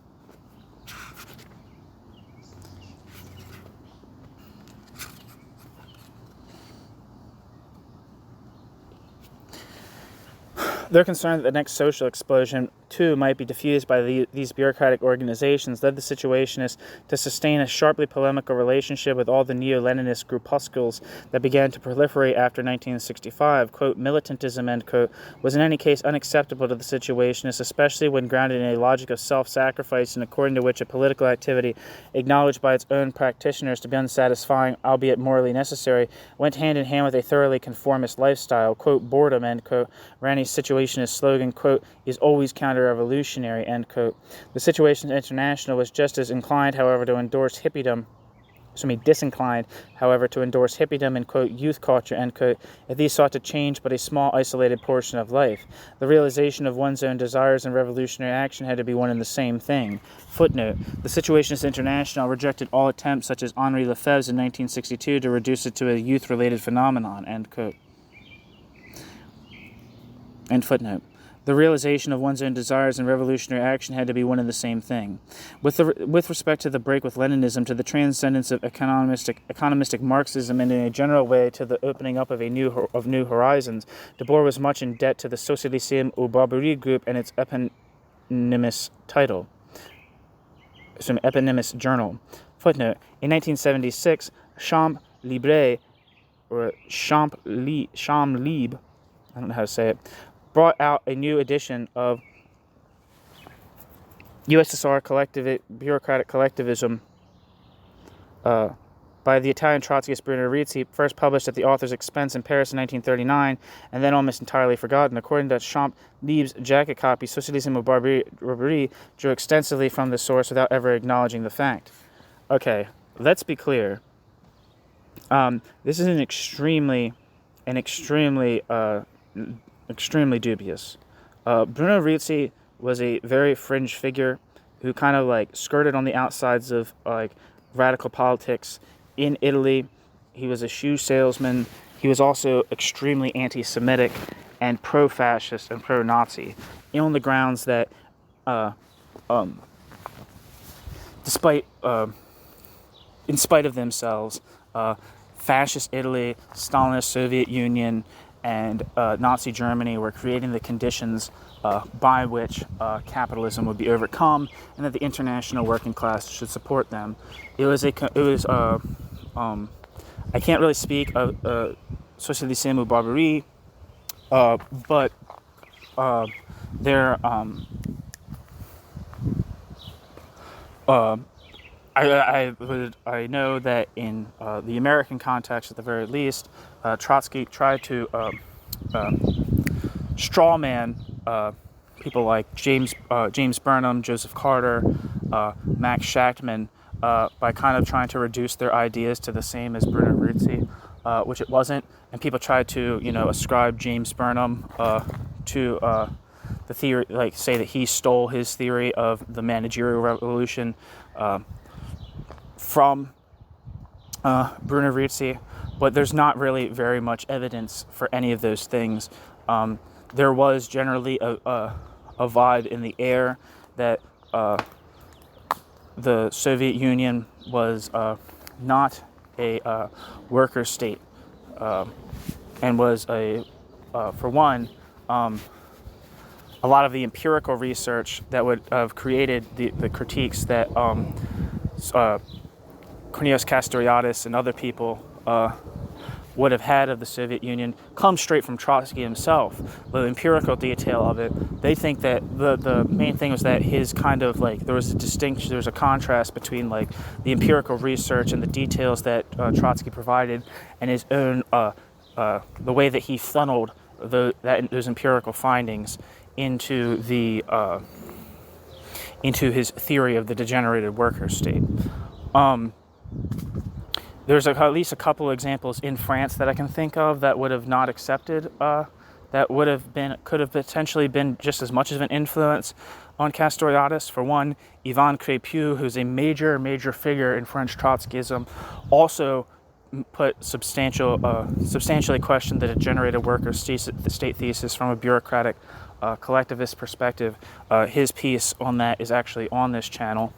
They're concerned that the next social explosion, too, might be diffused by these bureaucratic organizations, led the Situationists to sustain a sharply polemical relationship with all the neo-Leninist groupuscles that began to proliferate after 1965. Quote, militantism, end quote, was in any case unacceptable to the Situationists, especially when grounded in a logic of self-sacrifice and according to which a political activity, acknowledged by its own practitioners to be unsatisfying, albeit morally necessary, went hand in hand with a thoroughly conformist lifestyle. Quote, boredom, end quote, ran a Situationist slogan, quote, is always counter-revolutionary, end quote. The Situationists International was just as disinclined, however, to endorse hippiedom and, quote, youth culture, end quote, if these sought to change but a small, isolated portion of life. The realization of one's own desires and revolutionary action had to be one and the same thing. Footnote, the Situationists International rejected all attempts, such as Henri Lefebvre's in 1962, to reduce it to a youth-related phenomenon, end quote. End footnote. The realization of one's own desires and revolutionary action had to be one and the same thing. With respect to the break with Leninism, to the transcendence of economistic Marxism, and in a general way to the opening up of new horizons, Debord was much in debt to the Socialisme ou Barbarie group and its eponymous journal. Footnote, in 1976, Champs Libre, or Champs Libre, I don't know how to say it, brought out a new edition of USSR bureaucratic collectivism by the Italian Trotskyist Bruno Rizzi, first published at the author's expense in Paris in 1939, and then almost entirely forgotten. According to Champs Libre's jacket copy, Socialisme ou Barbarie drew extensively from this source without ever acknowledging the fact. Okay, let's be clear. This is extremely dubious. Bruno Rizzi was a very fringe figure who kind of like skirted on the outsides of like radical politics in Italy. He was a shoe salesman. He was also extremely anti-Semitic and pro-fascist and pro-Nazi, on the grounds that in spite of themselves, fascist Italy, Stalinist Soviet Union, and Nazi Germany were creating the conditions by which capitalism would be overcome, and that the international working class should support them. I can't really speak of Socialisme Barbarie, but there. I know that in the American context, at the very least, Trotsky tried to strawman people like James Burnham, Joseph Carter, Max Shachtman, by kind of trying to reduce their ideas to the same as Bruno Ruzzi, which it wasn't. And people tried to, ascribe James Burnham to the theory, like say that he stole his theory of the managerial revolution from Bruno Ruzzi, but there's not really very much evidence for any of those things. There was generally a vibe in the air that the Soviet Union was not a worker state, and was for one, a lot of the empirical research that would have created the critiques that Cornelius Castoriadis and other people would have had of the Soviet Union comes straight from Trotsky himself. The empirical detail of it, they think that the main thing was that his kind of like, there was a distinction, there was a contrast between like the empirical research and the details that Trotsky provided, and his own, the way that he funneled those empirical findings into his theory of the degenerated worker state. There's at least a couple examples in France that I can think of that would have not accepted, that could have potentially been just as much of an influence on Castoriadis. For one, Ivan Crépieux, who's a major figure in French Trotskyism, also substantially questioned the degenerated worker state thesis from a bureaucratic collectivist perspective. His piece on that is actually on this channel.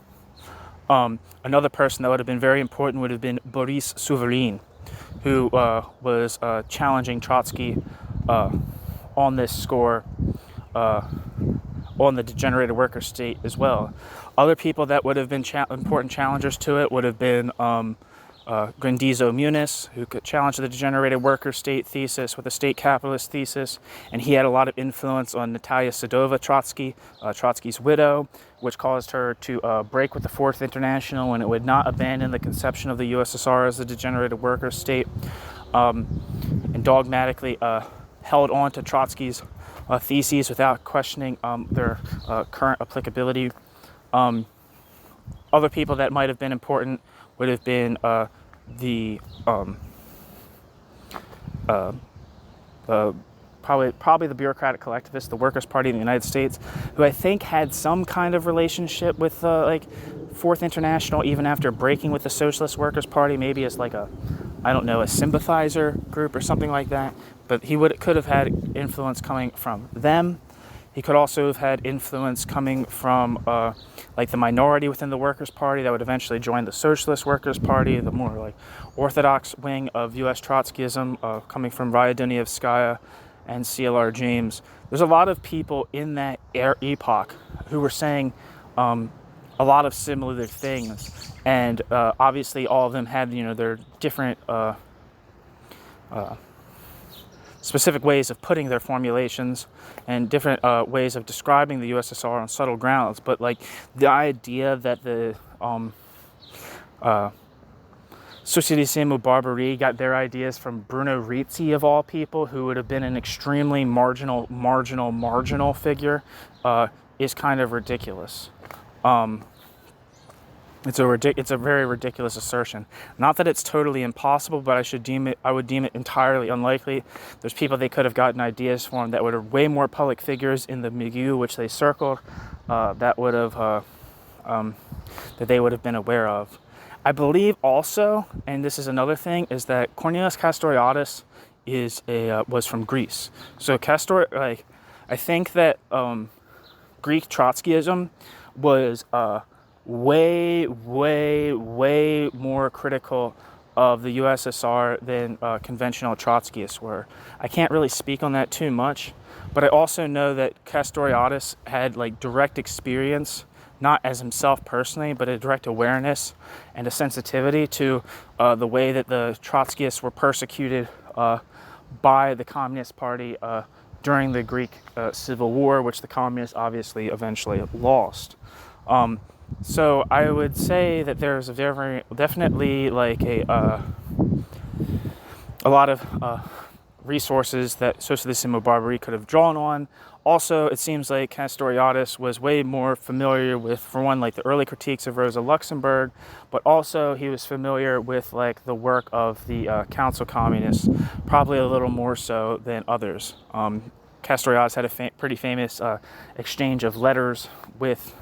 Another person that would have been very important would have been Boris Souvarine, who was challenging Trotsky on this score, on the degenerated worker state as well. Other people that would have been important challengers to it would have been Grandizo Muniz, who could challenge the degenerated worker state thesis with a state capitalist thesis, and he had a lot of influence on Natalia Sadova Trotsky, Trotsky's widow, which caused her to break with the Fourth International, and it would not abandon the conception of the USSR as a degenerated worker state, and dogmatically held on to Trotsky's theses without questioning their current applicability. Other people that might have been important would have been probably the bureaucratic collectivists, the Workers' Party in the United States, who I think had some kind of relationship with like Fourth International, even after breaking with the Socialist Workers' Party, maybe as like a sympathizer group or something like that. But he could have had influence coming from them. He could also have had influence coming from like the minority within the Workers' Party that would eventually join the Socialist Workers' Party, the more like orthodox wing of U.S. Trotskyism, coming from Ryadonievskaya and C.L.R. James. There's a lot of people in that epoch who were saying a lot of similar things, and obviously all of them had their different specific ways of putting their formulations and different ways of describing the USSR on subtle grounds. But like the idea that the Socialisme Barbarie got their ideas from Bruno Ruzzi of all people, who would have been an extremely marginal figure, is kind of ridiculous. It's a very ridiculous assertion. Not that it's totally impossible, but I would deem it entirely unlikely. There's people they could have gotten ideas from that would have way more public figures in the milieu which they circled, that would have that they would have been aware of. I believe also, and this is another thing, is that Cornelius Castoriadis was from Greece. So I think that Greek Trotskyism was way more critical of the USSR than conventional Trotskyists were. I can't really speak on that too much, but I also know that Castoriadis had like direct experience, not as himself personally, but a direct awareness and a sensitivity to the way that the Trotskyists were persecuted by the Communist Party during the Greek Civil War, which the Communists obviously eventually lost. So I would say that there's definitely like a lot of resources that Socialismo Barbari could have drawn on. Also, it seems like Castoriadis was way more familiar with, for one, like the early critiques of Rosa Luxemburg, but also he was familiar with like the work of the Council Communists, probably a little more so than others. Castoriadis had a pretty famous exchange of letters with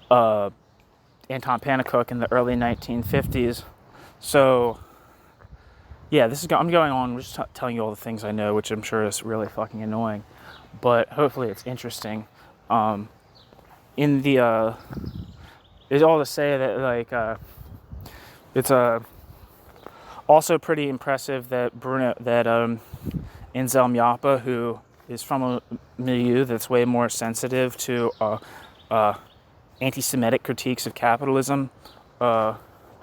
Anton Pannekoek in the early 1950s. So yeah, I'm going on just telling you all the things I know, which I'm sure is really fucking annoying, but hopefully it's interesting. It's all to say that like it's also pretty impressive that Anselm Jappe, who is from a milieu that's way more sensitive to anti-Semitic critiques of capitalism,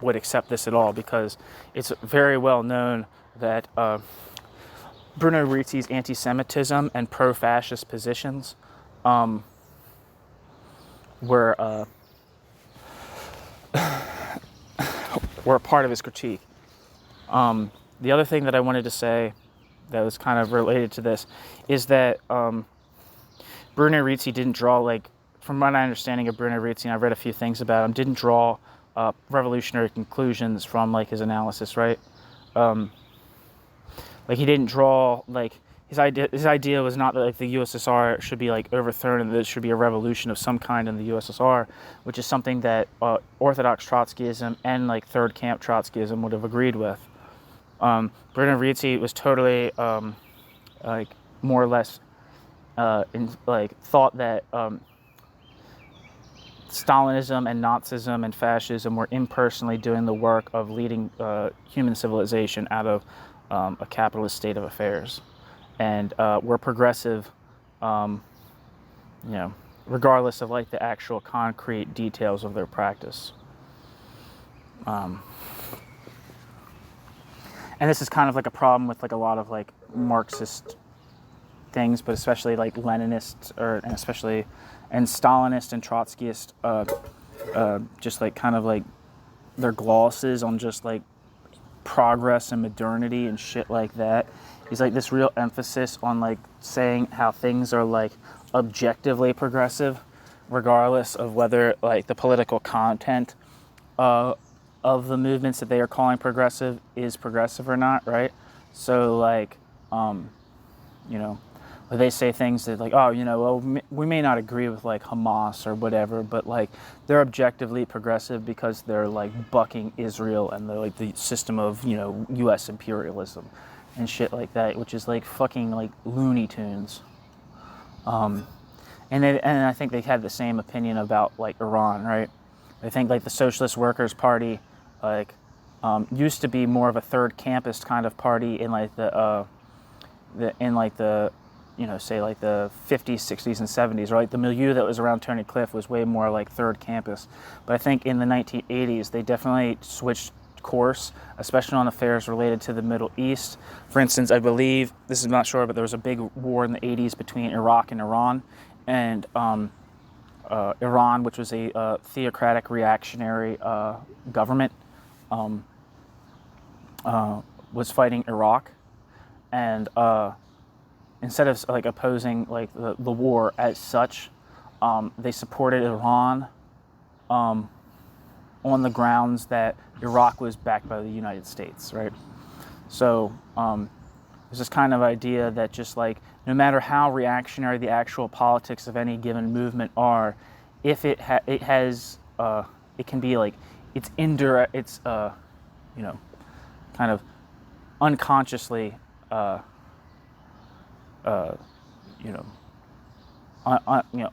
would accept this at all, because it's very well known that Bruno Rizzi's anti-Semitism and pro-fascist positions were a part of his critique. The other thing that I wanted to say that was kind of related to this is that Bruno Rizzi didn't draw, like, from my understanding of Bruno Rizzi, and I've read a few things about him, didn't draw revolutionary conclusions from like his analysis, right? Like he didn't draw like his idea was not that like the USSR should be like overthrown and that there should be a revolution of some kind in the USSR, which is something that Orthodox Trotskyism and like third camp Trotskyism would have agreed with. Bruno Rizzi was totally like more or less thought that Stalinism and Nazism and fascism were impersonally doing the work of leading human civilization out of a capitalist state of affairs, and were progressive, regardless of like the actual concrete details of their practice. And this is kind of like a problem with like a lot of like Marxist things, but especially like Leninists and Stalinist and Trotskyist, just like kind of like their glosses on just like progress and modernity and shit like that. He's like this real emphasis on like saying how things are like objectively progressive, regardless of whether like the political content of the movements that they are calling progressive is progressive or not, right? So like, where they say things that like, oh, well, we may not agree with like Hamas or whatever, but like they're objectively progressive because they're like bucking Israel and they're like the system of, U.S. imperialism and shit like that, which is like fucking like Looney Tunes. And I think they had the same opinion about like Iran, right? I think like the Socialist Workers' Party like used to be more of a third campist kind of party in like the say like the 50s, 60s, and 70s, right? The milieu that was around Tony Cliff was way more like third campus. But I think in the 1980s, they definitely switched course, especially on affairs related to the Middle East. For instance, I believe, this is not sure, but there was a big war in the 80s between Iraq and Iran. And Iran, which was a theocratic reactionary government, was fighting Iraq. And instead of like opposing like the war as such, they supported Iran on the grounds that Iraq was backed by the United States, right? So there's this kind of idea that just like no matter how reactionary the actual politics of any given movement are, if it can be like it's indirect, it's kind of unconsciously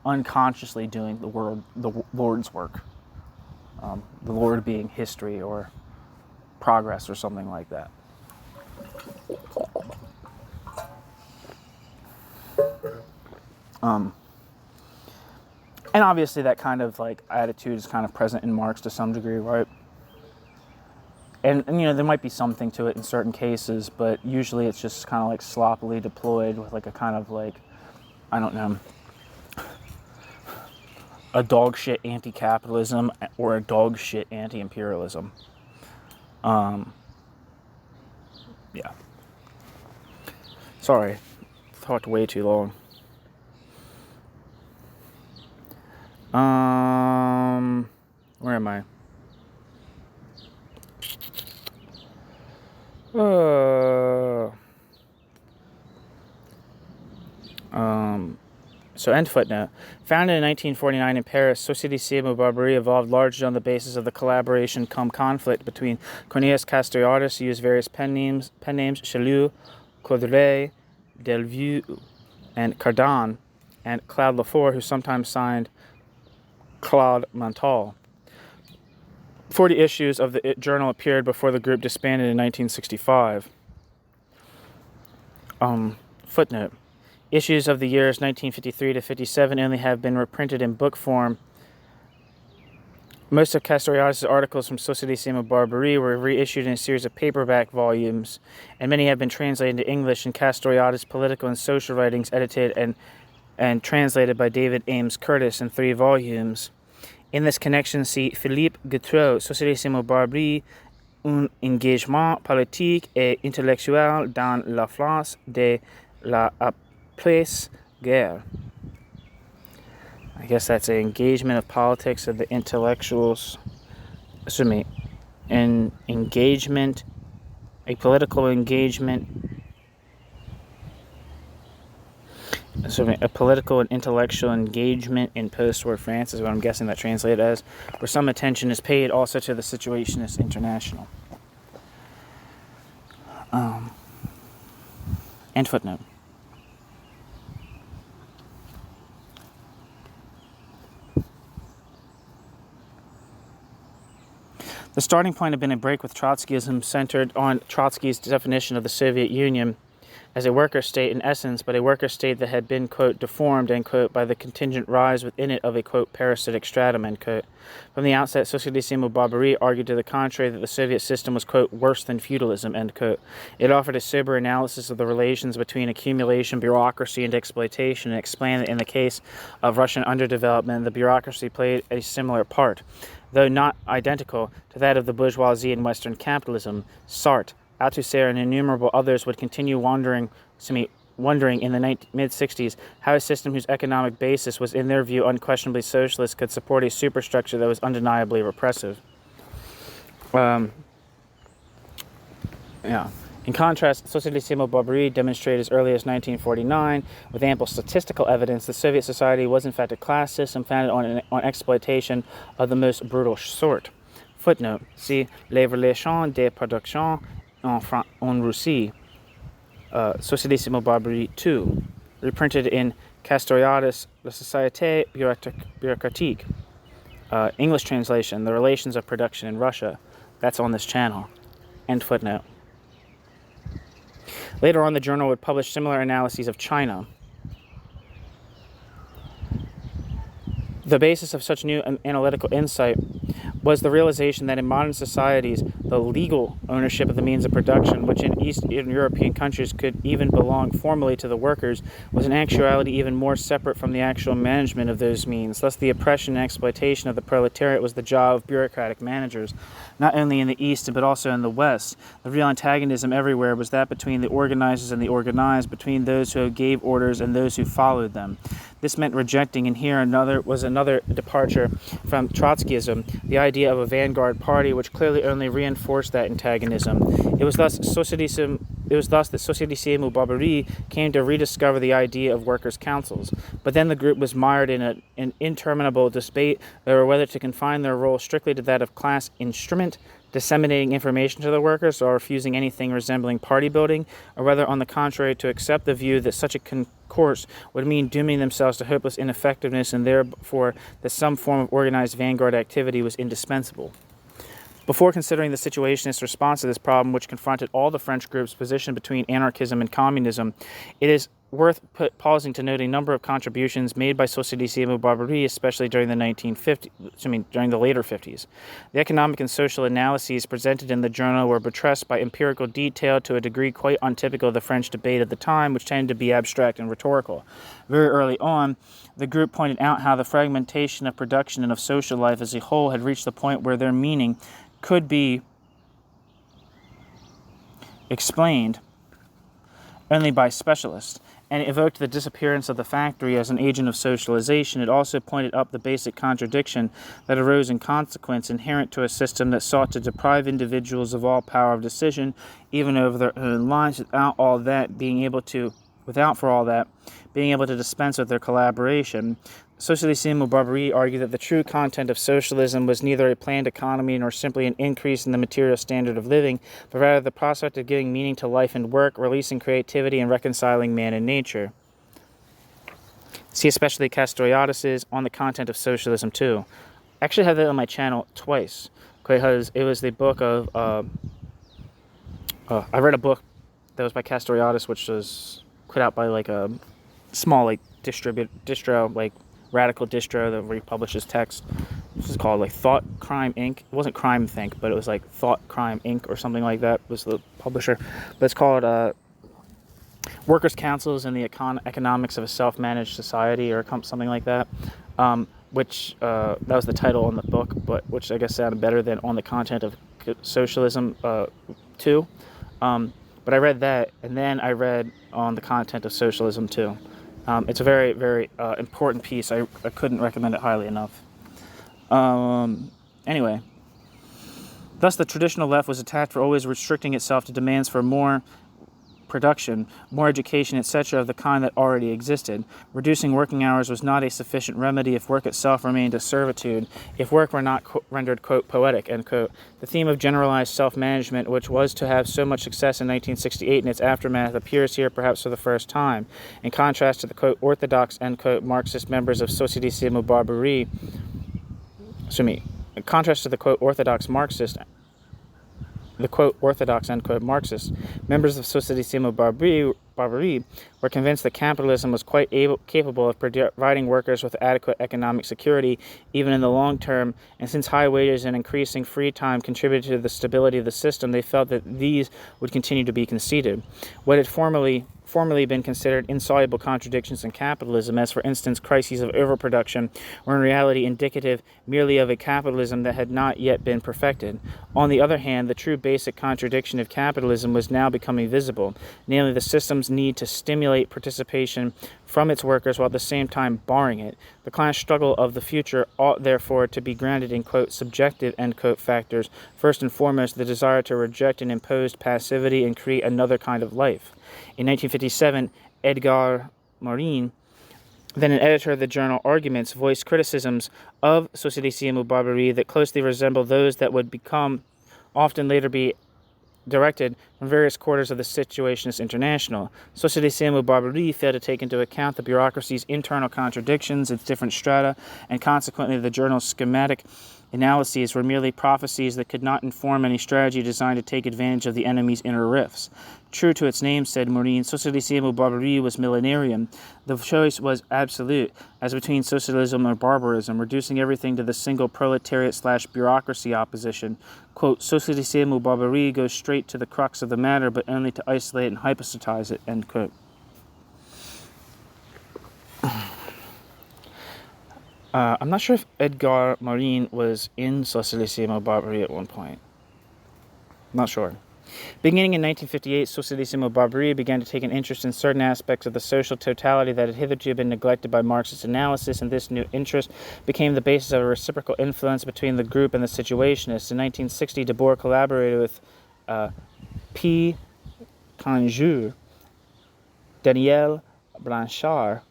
unconsciously doing the Lord's work. the Lord being history or progress or something like that. And obviously that kind of like attitude is kind of present in Marx to some degree, right? And you know, there might be something to it in certain cases, but usually it's just kind of like sloppily deployed with like a kind of like, I don't know, a dog shit anti-capitalism or a dog shit anti-imperialism. Yeah. Sorry, talked way too long. Where am I? So end footnote. Founded in 1949 in Paris, Société Civile Barbarie evolved largely on the basis of the collaboration cum conflict between Cornelius Castoriadis, who used various pen names Chalus, Caudray, Delvaux, and Cardan, and Claude Lefort, who sometimes signed Claude Montal. 40 issues of the journal appeared before the group disbanded in 1965. Footnote. Issues of the years 1953 to 57 only have been reprinted in book form. Most of Castoriadis' articles from Société Civile Barbarie were reissued in a series of paperback volumes, and many have been translated into English in Castoriadis' political and social writings, edited and translated by David Ames Curtis in 3 volumes. In this connection, see Philippe Gautreau, Société Civile Barbarie, un engagement politique et intellectuel dans la France de la après-guerre. I guess that's an engagement of politics of the intellectuals. A political engagement. A political and intellectual engagement in post-war France is what I'm guessing that translated as, where some attention is paid also to the Situationists International. End footnote. The starting point had been a break with Trotskyism centered on Trotsky's definition of the Soviet Union as a worker state in essence, but a worker state that had been, quote, deformed, end quote, by the contingent rise within it of a, quote, parasitic stratum, end quote. From the outset, Société Civile Barbarie argued to the contrary that the Soviet system was, quote, worse than feudalism, end quote. It offered a sober analysis of the relations between accumulation, bureaucracy, and exploitation, and explained that in the case of Russian underdevelopment, the bureaucracy played a similar part, though not identical to that of the bourgeoisie in Western capitalism. Sartre, Althusser, and innumerable others would continue wondering in the mid-60s how a system whose economic basis was, in their view, unquestionably socialist could support a superstructure that was undeniably repressive. In contrast, Société Civile Barbarie demonstrated as early as 1949, with ample statistical evidence, that Soviet society was in fact a class system founded on exploitation of the most brutal sort. Footnote, see Les relations de production en Russie, Société Civile Barbarie 2, reprinted in Castoriadis, La Société Bureaucratique. English translation, The Relations of Production in Russia. That's on this channel. End footnote. Later on, the journal would publish similar analyses of China. The basis of such new analytical insight was the realization that in modern societies, the legal ownership of the means of production, which in Eastern European countries could even belong formally to the workers, was in actuality even more separate from the actual management of those means. Thus, the oppression and exploitation of the proletariat was the job of bureaucratic managers, not only in the East but also in the West. The real antagonism everywhere was that between the organizers and the organized, between those who gave orders and those who followed them. This meant rejecting, and here was another departure from Trotskyism, the idea of a vanguard party, which clearly only reinforced that antagonism. It was thus that Société Civile Barbarie came to rediscover the idea of workers' councils. But then the group was mired in an interminable debate over whether to confine their role strictly to that of class instrument, disseminating information to the workers, or refusing anything resembling party building, or whether, on the contrary, to accept the view that such a course would mean dooming themselves to hopeless ineffectiveness, and therefore that some form of organized vanguard activity was indispensable. Before considering the Situationist response to this problem, which confronted all the French groups positioned between anarchism and communism, it is worth pausing to note a number of contributions made by Socialisme Barbarie, especially during the during the later 50s. The economic and social analyses presented in the journal were buttressed by empirical detail to a degree quite untypical of the French debate of the time, which tended to be abstract and rhetorical. Very early on, the group pointed out how the fragmentation of production and of social life as a whole had reached the point where their meaning could be explained only by specialists, and it evoked the disappearance of the factory as an agent of socialization. It also pointed up the basic contradiction that arose in consequence inherent to a system that sought to deprive individuals of all power of decision, even over their own lives, without being able to dispense with their collaboration. Socialisme Barbarie argued that the true content of socialism was neither a planned economy nor simply an increase in the material standard of living, but rather the prospect of giving meaning to life and work, releasing creativity, and reconciling man and nature. See especially Castoriadis' On the Content of Socialism too. I actually have that on my channel twice, because it was the book of... I read a book that was by Castoriadis, which was put out by like a small distro, like radical distro that republishes text. This is called like Thought Crime Inc. It wasn't Crime Think, but it was like Thought Crime Inc. or something like that was the publisher. But it's called Workers' Councils and the Economics of a Self-Managed Society, or something like that. Which that was the title on the book, but which I guess sounded better than On the Content of Socialism 2. But I read that, and then I read On the Content of Socialism too. It's a very, very important piece. I couldn't recommend it highly enough. Anyway, thus the traditional left was attacked for always restricting itself to demands for more production, more education, etc. of the kind that already existed. Reducing working hours was not a sufficient remedy if work itself remained a servitude, if work were not rendered, quote, poetic, end quote. The theme of generalized self-management, which was to have so much success in 1968 and its aftermath, appears here perhaps for the first time. In contrast to the, quote, orthodox, end quote, Marxist members of Socialisme Barbarie, in contrast to the, quote, orthodox Marxist, the, quote, orthodox, end quote, Marxists, members of Socialisme Barbarie were convinced that capitalism was quite capable of providing workers with adequate economic security, even in the long term, and since high wages and increasing free time contributed to the stability of the system, they felt that these would continue to be conceded. What had formerly been considered insoluble contradictions in capitalism, as for instance crises of overproduction, were in reality indicative merely of a capitalism that had not yet been perfected. On the other hand, the true basic contradiction of capitalism was now becoming visible, namely the system's need to stimulate participation from its workers while at the same time barring it. The class struggle of the future ought therefore to be grounded in, quote, subjective, end quote, factors, first and foremost the desire to reject an imposed passivity and create another kind of life. In 1957, Edgar Morin, then an editor of the journal Arguments, voiced criticisms of Socialisme Barbarie that closely resembled those that would often later be directed from various quarters of the Situationist International. Socialisme Barbarie failed to take into account the bureaucracy's internal contradictions, its different strata, and consequently the journal's schematic analyses were merely prophecies that could not inform any strategy designed to take advantage of the enemy's inner rifts. True to its name, said Morin, Socialisme Barbarie was millenarian. The choice was absolute, as between socialism or barbarism, reducing everything to the single proletariat/bureaucracy opposition. Quote, Socialisme Barbarie goes straight to the crux of the matter, but only to isolate and hypostatize it, end quote. I'm not sure if Edgar Morin was in Socialisme Barbarie at one point. Not sure. Beginning in 1958, Socialisme Barbarie began to take an interest in certain aspects of the social totality that had hitherto been neglected by Marxist analysis, and this new interest became the basis of a reciprocal influence between the group and the Situationists. In 1960, Debord collaborated with P. Conjure, Daniel Blanchard,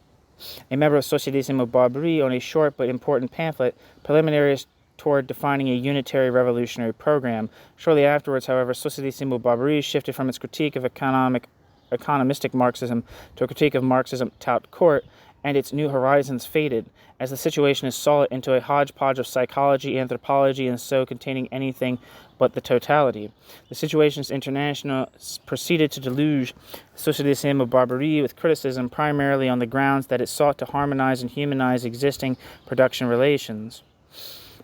a member of Socialisme Barbarie, on a short but important pamphlet, Preliminaries toward defining a unitary revolutionary program. Shortly afterwards, however, Socialisme Barbarie shifted from its critique of economistic Marxism to a critique of Marxism tout court, and its new horizons faded, as the Situationists saw it, into a hodgepodge of psychology, anthropology, and so containing anything but the totality. The Situationists International proceeded to deluge Société de Barbarie with criticism, primarily on the grounds that it sought to harmonize and humanize existing production relations,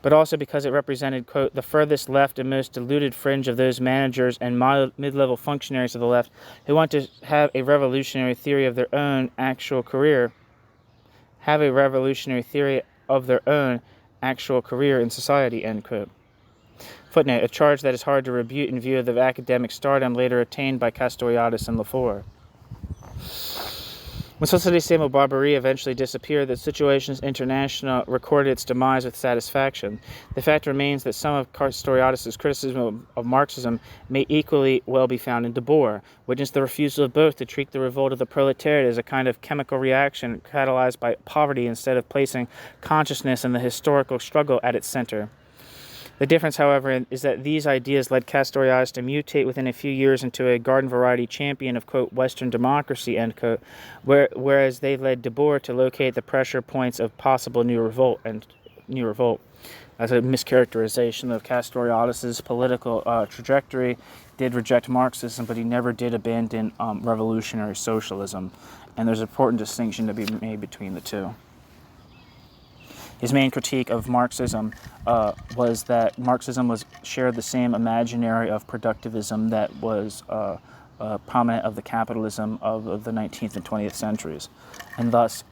but also because it represented, quote, the furthest left and most deluded fringe of those managers and mid-level functionaries of the left who want to have a revolutionary theory of their own actual career in society, end quote. Footnote, a charge that is hard to refute in view of the academic stardom later attained by Castoriadis and Lefort. When Société de Barbarie eventually disappeared, the Situationists International recorded its demise with satisfaction. The fact remains that some of Castoriadis' criticism of Marxism may equally well be found in Debord, witnessed the refusal of both to treat the revolt of the proletariat as a kind of chemical reaction catalyzed by poverty instead of placing consciousness and the historical struggle at its center. The difference, however, is that these ideas led Castoriadis to mutate within a few years into a garden-variety champion of, quote, Western democracy, end quote, whereas they led Debord to locate the pressure points of possible new revolt. As a mischaracterization of Castoriadis' political trajectory, did reject Marxism, but he never did abandon revolutionary socialism. And there's an important distinction to be made between the two. His main critique of Marxism was that Marxism shared the same imaginary of productivism that was prominent of the capitalism of the 19th and 20th centuries, and thus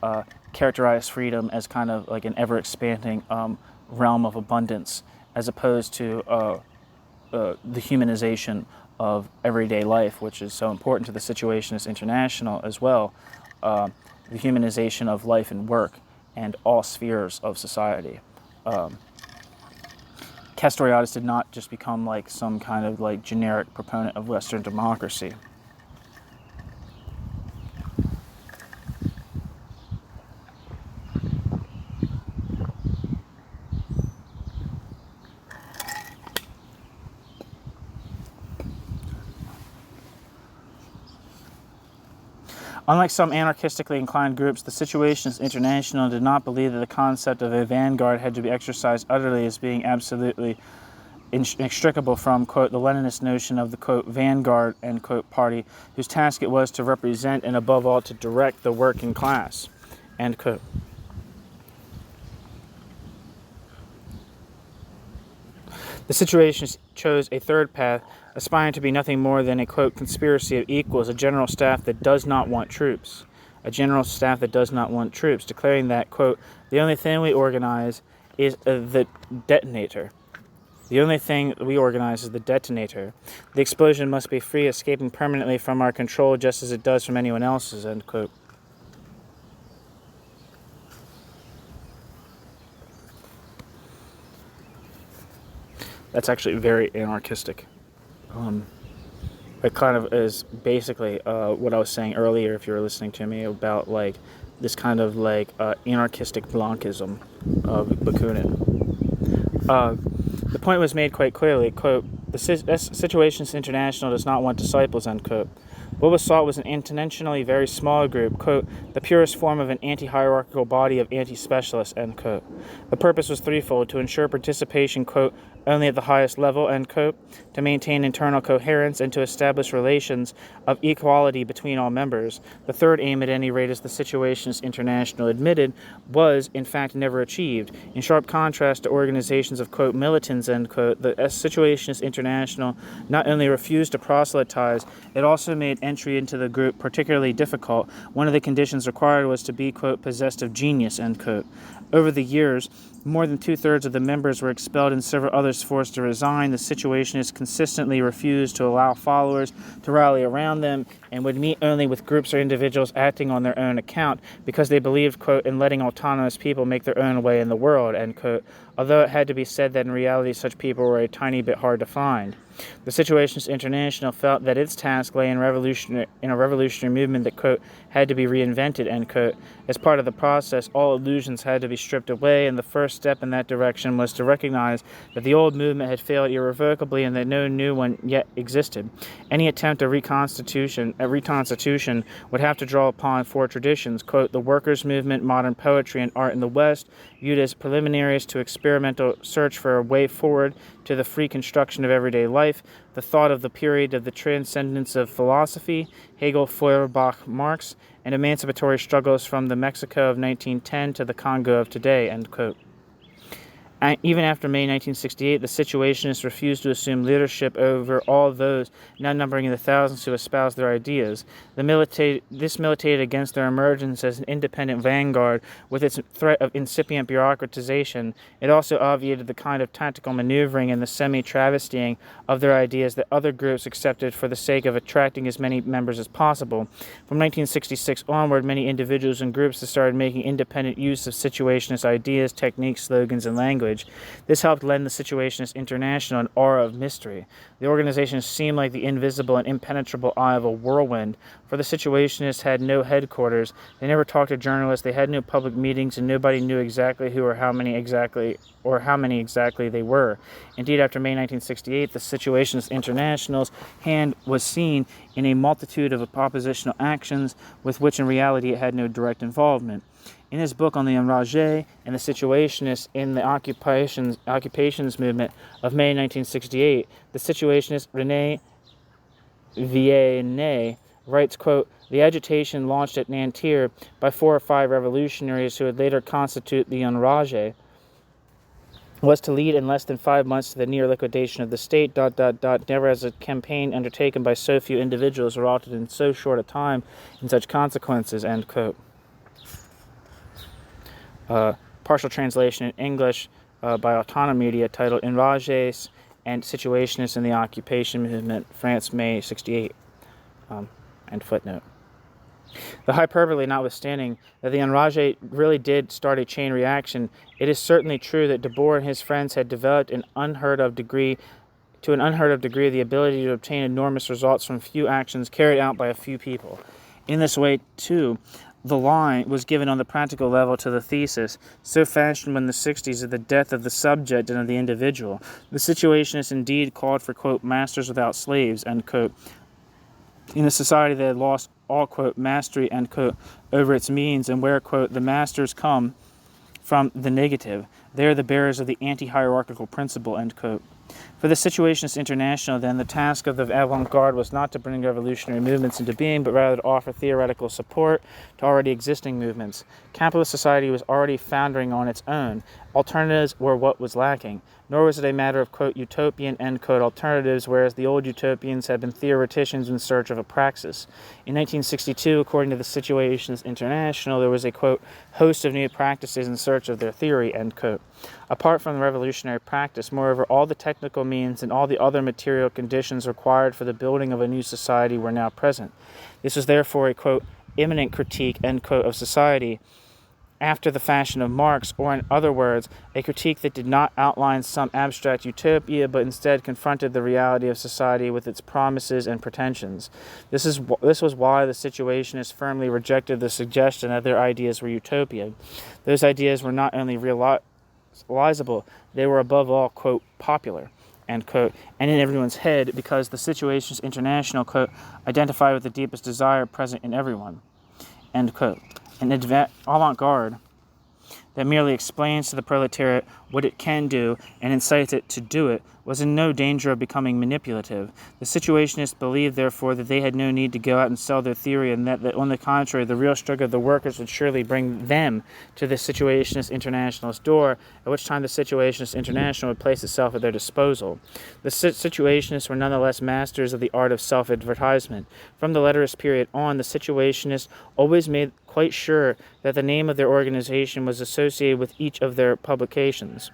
characterized freedom as kind of like an ever-expanding realm of abundance, as opposed to the humanization of everyday life, which is so important to the Situationists International as well, the humanization of life and work, and all spheres of society. Castoriadis did not just become like some kind of like generic proponent of Western democracy. Unlike some anarchistically inclined groups, the Situationists International did not believe that the concept of a vanguard had to be exercised utterly as being absolutely inextricable from, quote, the Leninist notion of the, quote, vanguard, end quote, party, whose task it was to represent and above all to direct the working class, end quote. The Situationists chose a third path, aspiring to be nothing more than a, quote, conspiracy of equals, a general staff that does not want troops. Declaring that, quote, the only thing we organize is the detonator. The explosion must be free, escaping permanently from our control just as it does from anyone else's, end quote. That's actually very anarchistic. It kind of is basically what I was saying earlier, if you were listening to me, about like this kind of like anarchistic Blanchism of Bakunin. The point was made quite clearly, quote, the Situationists International does not want disciples, end quote. What was sought was an intentionally very small group, quote, the purest form of an anti-hierarchical body of anti-specialists, end quote. The purpose was threefold: to ensure participation, quote, only at the highest level, end quote, to maintain internal coherence, and to establish relations of equality between all members. The third aim, at any rate, as the Situationists International admitted, was, in fact, never achieved. In sharp contrast to organizations of, quote, militants, end quote, the Situationists International not only refused to proselytize, it also made entry into the group particularly difficult. One of the conditions required was to be, quote, possessed of genius, end quote. Over the years, more than two-thirds of the members were expelled and several others forced to resign. The Situationists consistently refused to allow followers to rally around them and would meet only with groups or individuals acting on their own account because they believed, quote, in letting autonomous people make their own way in the world, end quote, although it had to be said that in reality such people were a tiny bit hard to find. The Situationists International felt that its task lay in a revolutionary movement that, quote, had to be reinvented, end quote. As part of the process, all illusions had to be stripped away, and the first step in that direction was to recognize that the old movement had failed irrevocably and that no new one yet existed. Any attempt at reconstitution reconstitution would have to draw upon four traditions, quote, the workers' movement, modern poetry, and art in the West, viewed as preliminaries to experimental search for a way forward to the free construction of everyday life, the thought of the period of the transcendence of philosophy, Hegel, Feuerbach, Marx, and emancipatory struggles from the Mexico of 1910 to the Congo of today, end quote. Even after May 1968, the Situationists refused to assume leadership over all those, now numbering in the thousands, who espoused their ideas. This militated against their emergence as an independent vanguard with its threat of incipient bureaucratization. It also obviated the kind of tactical maneuvering and the semi-travestying of their ideas that other groups accepted for the sake of attracting as many members as possible. From 1966 onward, many individuals and groups started making independent use of Situationist ideas, techniques, slogans, and language. This helped lend the Situationist International an aura of mystery. The organization seemed like the invisible and impenetrable eye of a whirlwind, for the Situationists had no headquarters, they never talked to journalists, they had no public meetings, and nobody knew exactly who or how many exactly they were. Indeed, after May 1968, the Situationist International's hand was seen in a multitude of oppositional actions with which in reality it had no direct involvement. In his book on the enragés and the Situationists in the occupations movement of May 1968, the Situationist René Viennet writes, quote, the agitation launched at Nanterre by 4 or 5 revolutionaries who would later constitute the enragés was to lead in less than 5 months to the near liquidation of the state, never has a campaign undertaken by so few individuals resulted in so short a time in such consequences, end quote. Partial translation in English by Autonomous Media titled Enragés and Situationists in the Occupation Movement, France, May 68. End footnote. The hyperbole notwithstanding that the enragés really did start a chain reaction, it is certainly true that Debord and his friends had developed an unheard of degree the ability to obtain enormous results from few actions carried out by a few people. In this way, too, the line was given on the practical level to the thesis, so fashioned in the 60s, of the death of the subject and of the individual. The Situationists indeed called for, quote, masters without slaves, end quote, in a society that had lost all, quote, mastery, end quote, over its means, and where, quote, the masters come from the negative. They are the bearers of the anti-hierarchical principle, end quote. For the Situationists International, then, the task of the avant-garde was not to bring revolutionary movements into being, but rather to offer theoretical support to already existing movements. Capitalist society was already foundering on its own. Alternatives were what was lacking. Nor was it a matter of, quote, utopian, end quote, alternatives, whereas the old utopians had been theoreticians in search of a praxis. In 1962, according to the Situationists International, there was a, quote, host of new practices in search of their theory, end quote. Apart from the revolutionary practice, moreover, all the technical means and all the other material conditions required for the building of a new society were now present. This was therefore a, quote, imminent critique, end quote, of society, after the fashion of Marx, or in other words, a critique that did not outline some abstract utopia, but instead confronted the reality of society with its promises and pretensions. This was why the Situationists firmly rejected the suggestion that their ideas were utopia. Those ideas were not only realizable, they were above all, quote, popular, end quote, and in everyone's head, because the Situationists International, quote, identified with the deepest desire present in everyone, end quote. An avant-garde that merely explains to the proletariat what it can do and incites it to do it was in no danger of becoming manipulative. The Situationists believed, therefore, that they had no need to go out and sell their theory, and that on the contrary, the real struggle of the workers would surely bring them to the Situationist International's door, at which time the Situationist International would place itself at their disposal. The Situationists were nonetheless masters of the art of self-advertisement. From the letterist period on, the Situationists always made quite sure that the name of their organization was associated with each of their public actions.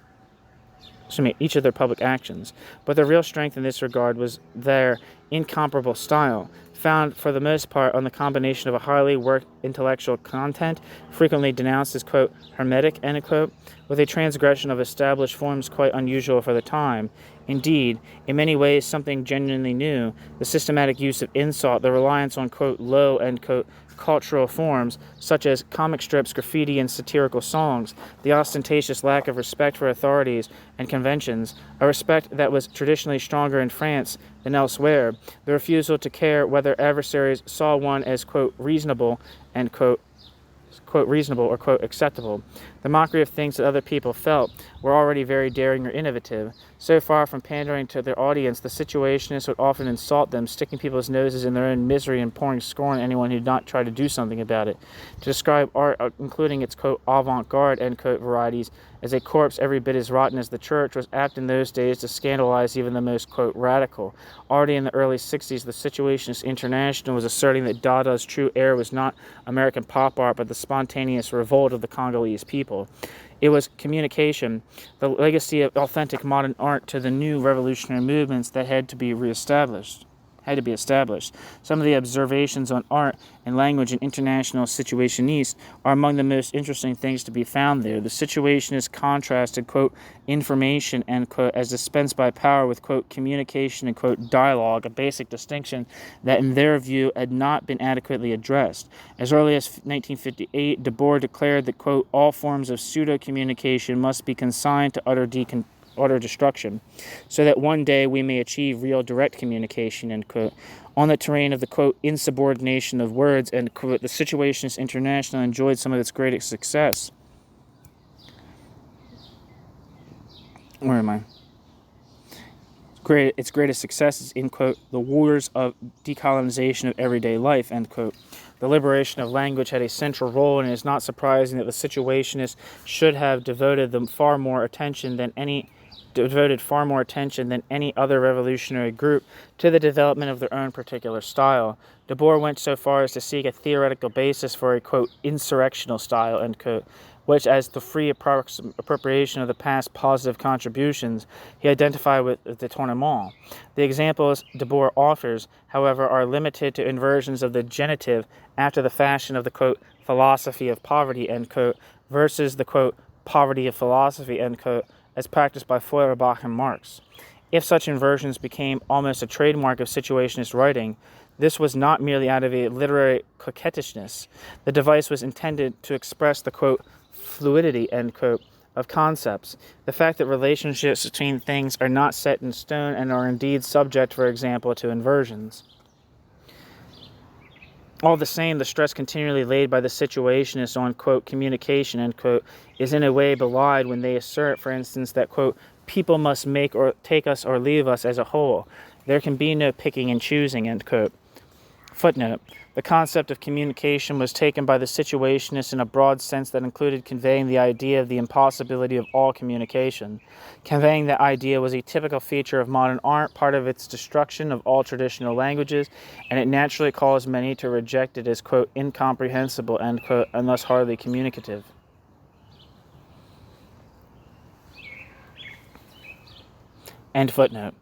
But the real strength in this regard was their incomparable style, found for the most part on the combination of a highly worked intellectual content, frequently denounced as, quote, hermetic, end quote, with a transgression of established forms quite unusual for the time. Indeed, in many ways something genuinely new, the systematic use of insult, the reliance on, quote, low, end quote, cultural forms, such as comic strips, graffiti, and satirical songs, the ostentatious lack of respect for authorities and conventions, a respect that was traditionally stronger in France than elsewhere, the refusal to care whether adversaries saw one as, quote, reasonable, end quote reasonable or, quote, acceptable. The mockery of things that other people felt were already very daring or innovative. So far from pandering to their audience, the Situationists would often insult them, sticking people's noses in their own misery and pouring scorn at anyone who did not try to do something about it. To describe art, including its, quote, avant-garde, end quote, varieties, as a corpse every bit as rotten as the church, was apt in those days to scandalize even the most, quote, radical. Already in the early 60s, the Situationist International was asserting that Dada's true heir was not American pop art, but the spontaneous revolt of the Congolese people. It was communication, the legacy of authentic modern art to the new revolutionary movements that had to be established. Some of the observations on art and language in International Situationists are among the most interesting things to be found there. The Situationists contrasted, quote, information, end quote, as dispensed by power with, quote, communication and, quote, dialogue, a basic distinction that in their view had not been adequately addressed. As early as 1958, Debord declared that, quote, all forms of pseudo-communication must be consigned to utter destruction, so that one day we may achieve real direct communication, end quote. On the terrain of the, quote, insubordination of words, end quote, the Situationist International enjoyed some of its greatest success. Where am I? Its greatest success is in, quote, the wars of decolonization of everyday life, end quote. The liberation of language had a central role, and it is not surprising that the Situationists should have devoted far more attention than any other revolutionary group to the development of their own particular style. Debord went so far as to seek a theoretical basis for a, quote, insurrectional style, end quote, which, as the free appropriation of the past positive contributions, he identified with the tournement. The examples Debord offers, however, are limited to inversions of the genitive after the fashion of the, quote, philosophy of poverty, end quote, versus the, quote, poverty of philosophy, end quote, as practiced by Feuerbach and Marx. If such inversions became almost a trademark of Situationist writing, this was not merely out of a literary coquettishness. The device was intended to express the, quote, fluidity, end quote, of concepts. The fact that relationships between things are not set in stone and are indeed subject, for example, to inversions. All the same, the stress continually laid by the Situationists on, quote, communication, end quote, is in a way belied when they assert, for instance, that, quote, people must make or take us or leave us as a whole. There can be no picking and choosing, end quote. Footnote. The concept of communication was taken by the Situationists in a broad sense that included conveying the idea of the impossibility of all communication. Conveying that idea was a typical feature of modern art, part of its destruction of all traditional languages, and it naturally caused many to reject it as, quote, incomprehensible, end quote, and thus hardly communicative. End footnote.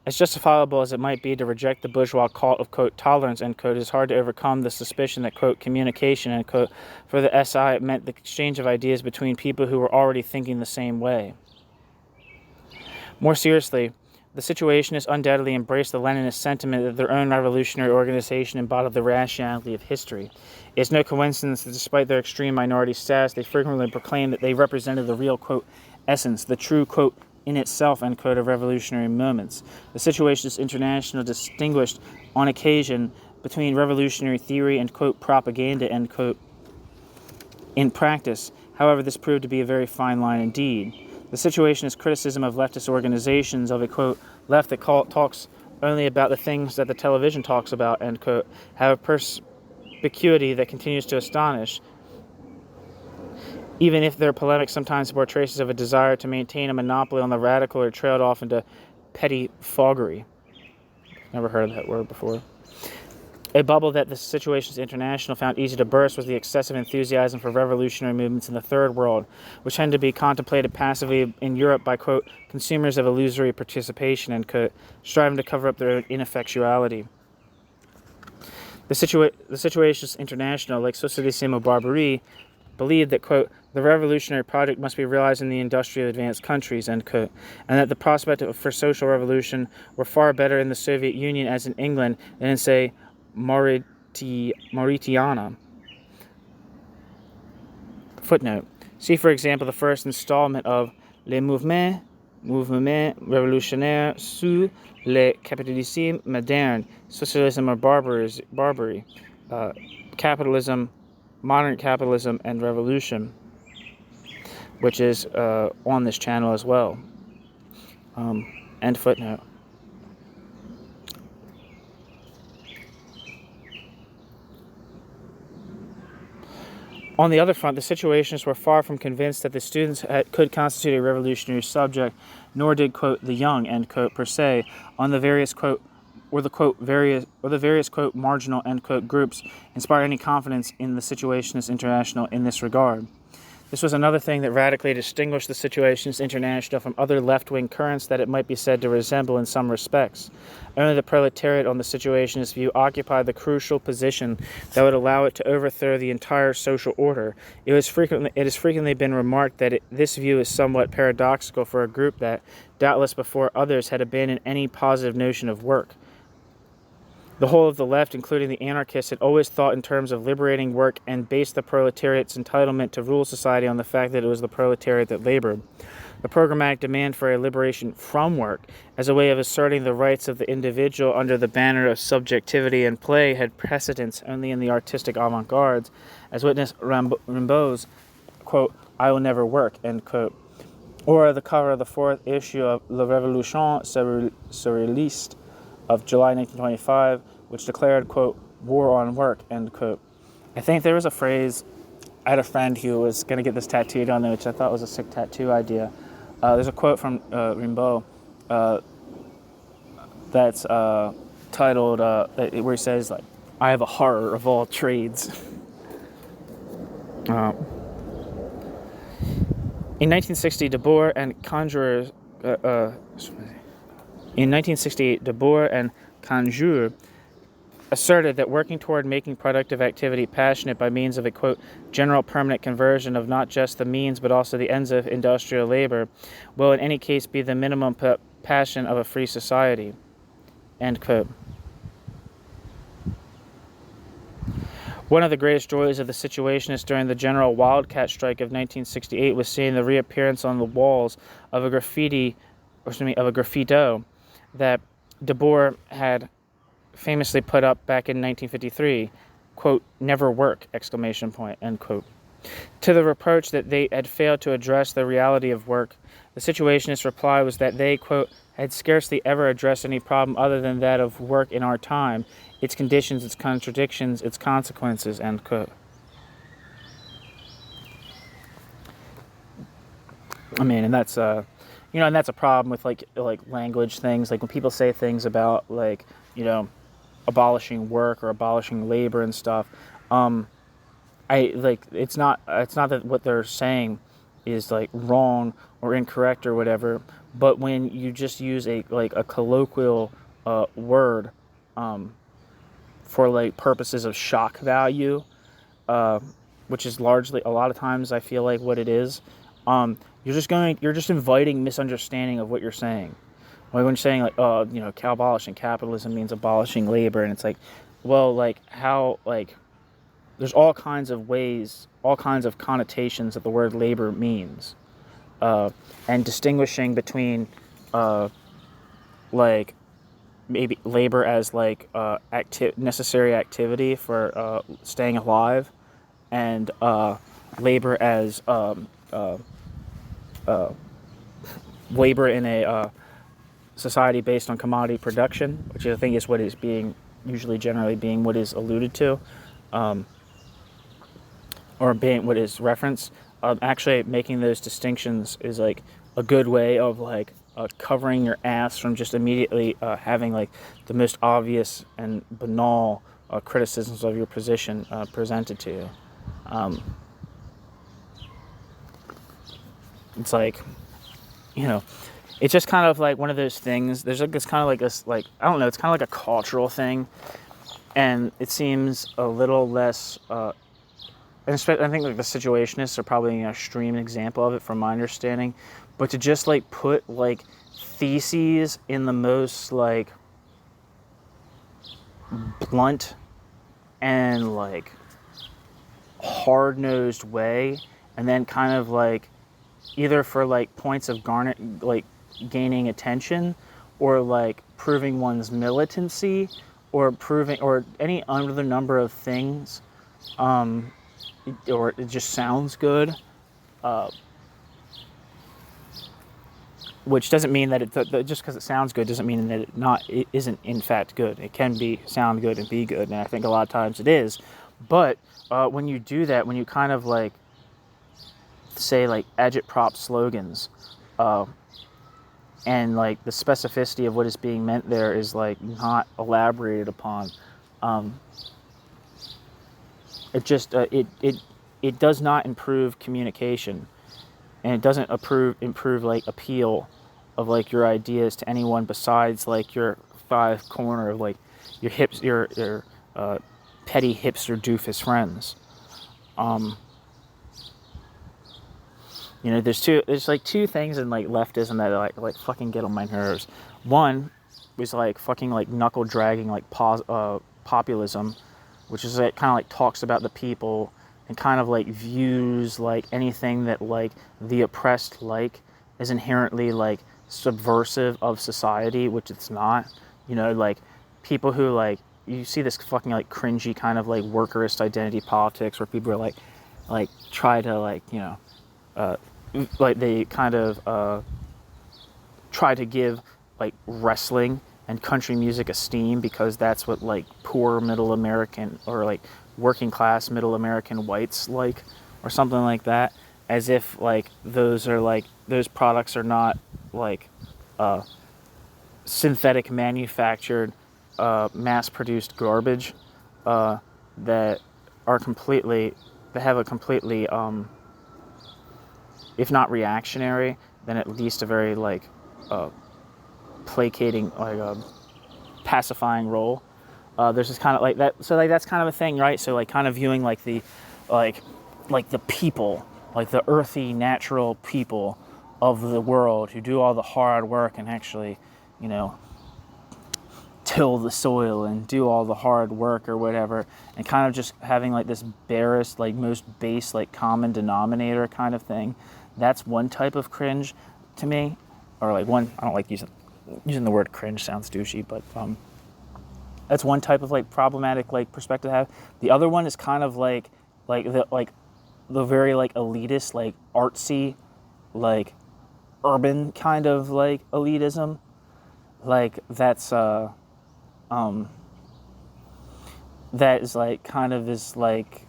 As justifiable as it might be to reject the bourgeois cult of, quote, tolerance, end quote, it is hard to overcome the suspicion that, quote, communication, end quote, for the SI meant the exchange of ideas between people who were already thinking the same way. More seriously, the Situationists undoubtedly embraced the Leninist sentiment that their own revolutionary organization embodied the rationality of history. It is no coincidence that despite their extreme minority status, they frequently proclaimed that they represented the real, quote, essence, the true, quote, in itself, end quote, of revolutionary moments. The Situationists International distinguished on occasion between revolutionary theory and, quote, propaganda, end quote. In practice, however, this proved to be a very fine line indeed. The Situationist criticism of leftist organizations of a, quote, left that talks only about the things that the television talks about, end quote, have a perspicuity that continues to astonish, even if their polemics sometimes bore traces of a desire to maintain a monopoly on the radical or trailed off into petty foggery. Never heard of that word before. A bubble that the Situationists International found easy to burst was the excessive enthusiasm for revolutionary movements in the Third World, which tend to be contemplated passively in Europe by, quote, consumers of illusory participation, end quote, striving to cover up their ineffectuality. The Situationists International, like Socialissimo Barbarie, believed that, quote, the revolutionary project must be realized in the industrially advanced countries, end quote, and that the prospect for social revolution were far better in the Soviet Union as in England than in, say, Mauritania. Footnote. See, for example, the first installment of Le Mouvement mouvement révolutionnaire sous le capitalisme moderne, socialism or barbarie, capitalism, modern capitalism and revolution, which is on this channel as well. End footnote. On the other front, the Situationists were far from convinced that the students could constitute a revolutionary subject, nor did, quote, the young, end quote, per se, on the various, quote, various, quote, marginal, end quote, groups inspire any confidence in the Situationists International in this regard. This was another thing that radically distinguished the Situationists International from other left-wing currents that it might be said to resemble in some respects. Only the proletariat on the Situationist view occupied the crucial position that would allow it to overthrow the entire social order. It has frequently been remarked that this view is somewhat paradoxical for a group that, doubtless before others, had abandoned any positive notion of work. The whole of the left, including the anarchists, had always thought in terms of liberating work and based the proletariat's entitlement to rule society on the fact that it was the proletariat that labored. The programmatic demand for a liberation from work, as a way of asserting the rights of the individual under the banner of subjectivity and play, had precedence only in the artistic avant-gardes, as witness Rimbaud's, quote, I will never work, end quote, or the cover of the fourth issue of La Révolution Surréaliste of July 1925, which declared, quote, war on work, end quote. I think there was a phrase, I had a friend who was going to get this tattooed on there, which I thought was a sick tattoo idea. There's a quote from Rimbaud that's titled, where he says, like, I have a horror of all trades. In 1960, Debord and Conjurers, in 1968, Debord and Conjure asserted that working toward making productive activity passionate by means of a, quote, general permanent conversion of not just the means but also the ends of industrial labor will in any case be the minimum passion of a free society, end quote. One of the greatest joys of the Situationists during the general wildcat strike of 1968 was seeing the reappearance on the walls of a graffito that Debord had famously put up back in 1953, quote, never work, exclamation point, end quote. To the reproach that they had failed to address the reality of work, the Situationists' reply was that they, quote, had scarcely ever addressed any problem other than that of work in our time, its conditions, its contradictions, its consequences, end quote. I mean, and that's and that's a problem with like language things. Like when people say things about like, abolishing work or abolishing labor and stuff, it's not that what they're saying is like wrong or incorrect or whatever, but when you just use a colloquial word for like purposes of shock value, which is largely a lot of times I feel like what it is, you're just inviting misunderstanding of what you're saying. Like when you're saying like, abolishing capitalism means abolishing labor, and it's like, well, like how, like there's all kinds of ways, all kinds of connotations that the word labor means, and distinguishing between like maybe labor as like necessary activity for staying alive, and labor as labor in a society based on commodity production, which I think is what is being generally being what is alluded to, or being what is referenced. Actually, making those distinctions is like a good way of like covering your ass from just immediately having like the most obvious and banal criticisms of your position presented to you. It's like, it's just kind of like one of those things. There's like this kind of like this, like, I don't know, it's kind of like a cultural thing. And it seems a little less, and I think like the Situationists are probably an extreme example of it from my understanding. But to just like put like theses in the most like blunt and like hard-nosed way, and then kind of like either for like points of gaining attention, or like proving one's militancy, or proving, or any other number of things, or it just sounds good, which doesn't mean that just because it sounds good doesn't mean that it isn't in fact good. It can sound good and be good, and I think a lot of times it is. But when you do that, when you kind of like say like agitprop slogans, and like the specificity of what is being meant there is like not elaborated upon, it just it does not improve communication, and it doesn't improve like appeal of like your ideas to anyone besides like your five corner of like your petty hipster doofus friends. There's like two things in like leftism that like fucking get on my nerves. One is like fucking like knuckle dragging like populism, which is like kind of like talks about the people and kind of like views like anything that like the oppressed like is inherently like subversive of society, which it's not. Like people who like, you see this fucking like cringy kind of like workerist identity politics where people are like try to like, like they kind of try to give like wrestling and country music esteem because that's what like poor middle American or like working class middle American whites like, or something like that, as if like those products are not like synthetic manufactured mass produced garbage that have a completely if not reactionary, then at least a very like placating, like pacifying role. There's this kind of like that, so like that's kind of a thing, right? So like kind of viewing like the people, like the earthy, natural people of the world who do all the hard work and actually, till the soil and do all the hard work or whatever, and kind of just having like this barest, like most base, like common denominator kind of thing. That's one type of cringe to me, or like one, I don't like using the word cringe, sounds douchey, but that's one type of like problematic like perspective to have. The other one is kind of like the very like elitist, like artsy, like urban kind of like elitism, like that's that is like kind of this like,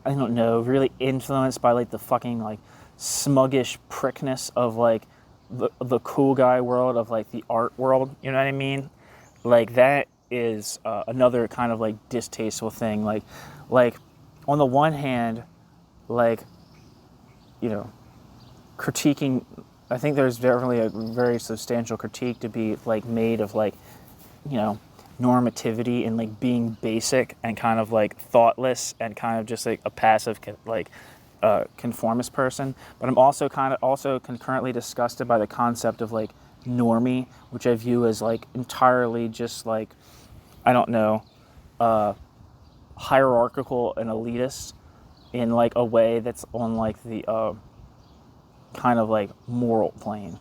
I don't know, really influenced by like the fucking like smuggish prickness of like the cool guy world of like the art world, you know what I mean? Like that is another kind of like distasteful thing. Like on the one hand, like, critiquing, I think there's definitely a very substantial critique to be like made of like, normativity and like being basic and kind of like thoughtless and kind of just like a passive like conformist person. But I'm also concurrently disgusted by the concept of like normie, which I view as like entirely just like, I don't know, hierarchical and elitist in like a way that's on like the kind of like moral plane.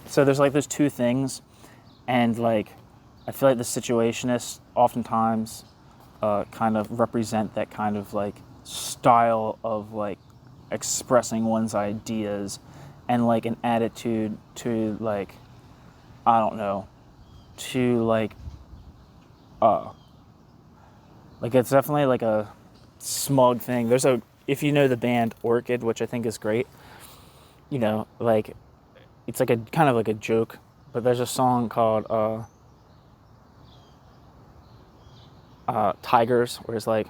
So there's like those two things, and like I feel like the Situationists oftentimes kind of represent that kind of like style of like expressing one's ideas and like an attitude to like, I don't know, to like it's definitely like a smug thing. If you know the band Orchid, which I think is great, like it's like a kind of like a joke, but there's a song called Tigers, where it's like,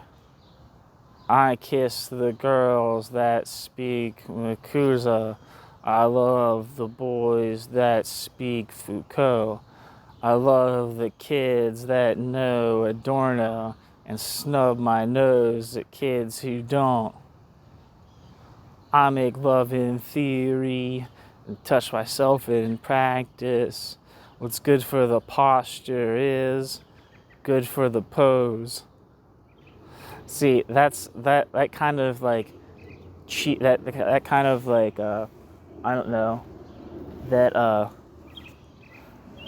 I kiss the girls that speak Makusa, I love the boys that speak Foucault, I love the kids that know Adorno and snub my nose at kids who don't. I make love in theory and touch myself in practice. What's good for the posture is good for the pose. See, that kind of like cheat, that kind of like I don't know, that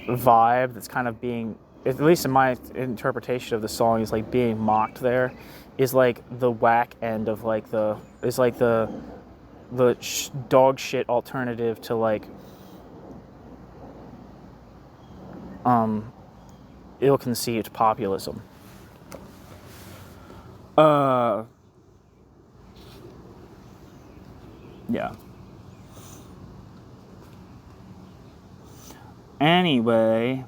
vibe that's kind of being, at least in my interpretation of the song, is like being mocked there, is like the whack end of like the dog shit alternative to like ill-conceived populism. Yeah. Anyway,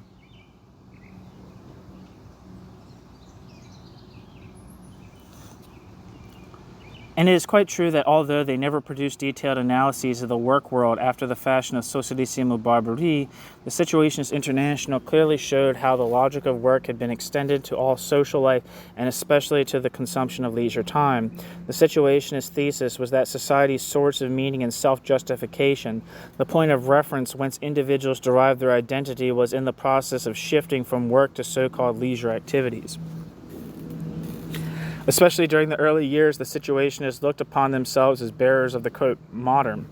and it is quite true that although they never produced detailed analyses of the work world after the fashion of Socialisme Barbarie, the Situationists International clearly showed how the logic of work had been extended to all social life and especially to the consumption of leisure time. The Situationist thesis was that society's source of meaning and self-justification, the point of reference whence individuals derived their identity, was in the process of shifting from work to so-called leisure activities. Especially during the early years, the Situationists looked upon themselves as bearers of the, quote, modern,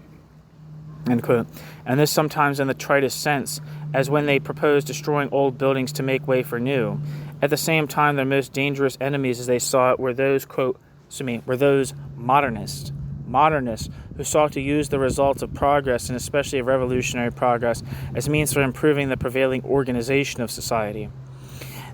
end quote, and this sometimes in the tritest sense, as when they proposed destroying old buildings to make way for new. At the same time, their most dangerous enemies, as they saw it, were those, quote, were those modernists who sought to use the results of progress, and especially of revolutionary progress, as means for improving the prevailing organization of society.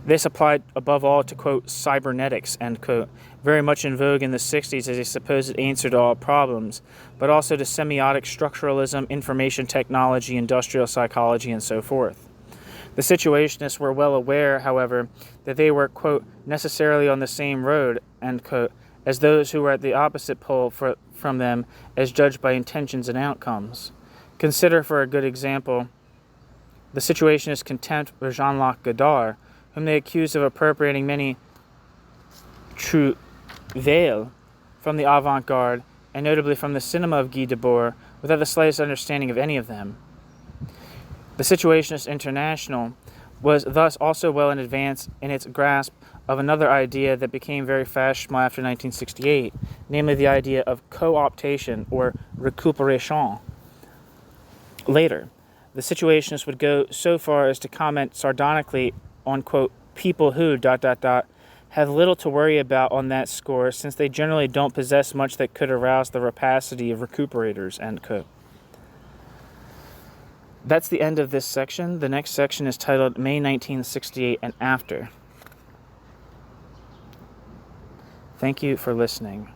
This applied above all to, quote, cybernetics, end quote, very much in vogue in the 60s as a supposed answer to all problems, but also to semiotic structuralism, information technology, industrial psychology, and so forth. The Situationists were well aware, however, that they were, quote, necessarily on the same road, end quote, as those who were at the opposite pole from them as judged by intentions and outcomes. Consider, for a good example, the Situationist contempt for Jean-Luc Godard, whom they accused of appropriating many trouvailles from the avant-garde, and notably from the cinema of Guy Debord, without the slightest understanding of any of them. The Situationist International was thus also well in advance in its grasp of another idea that became very fashionable after 1968, namely the idea of co-optation or récupération. Later, the Situationists would go so far as to comment sardonically on, quote, people who, ... have little to worry about on that score, since they generally don't possess much that could arouse the rapacity of recuperators, end quote. That's the end of this section. The next section is titled May 1968 and After. Thank you for listening.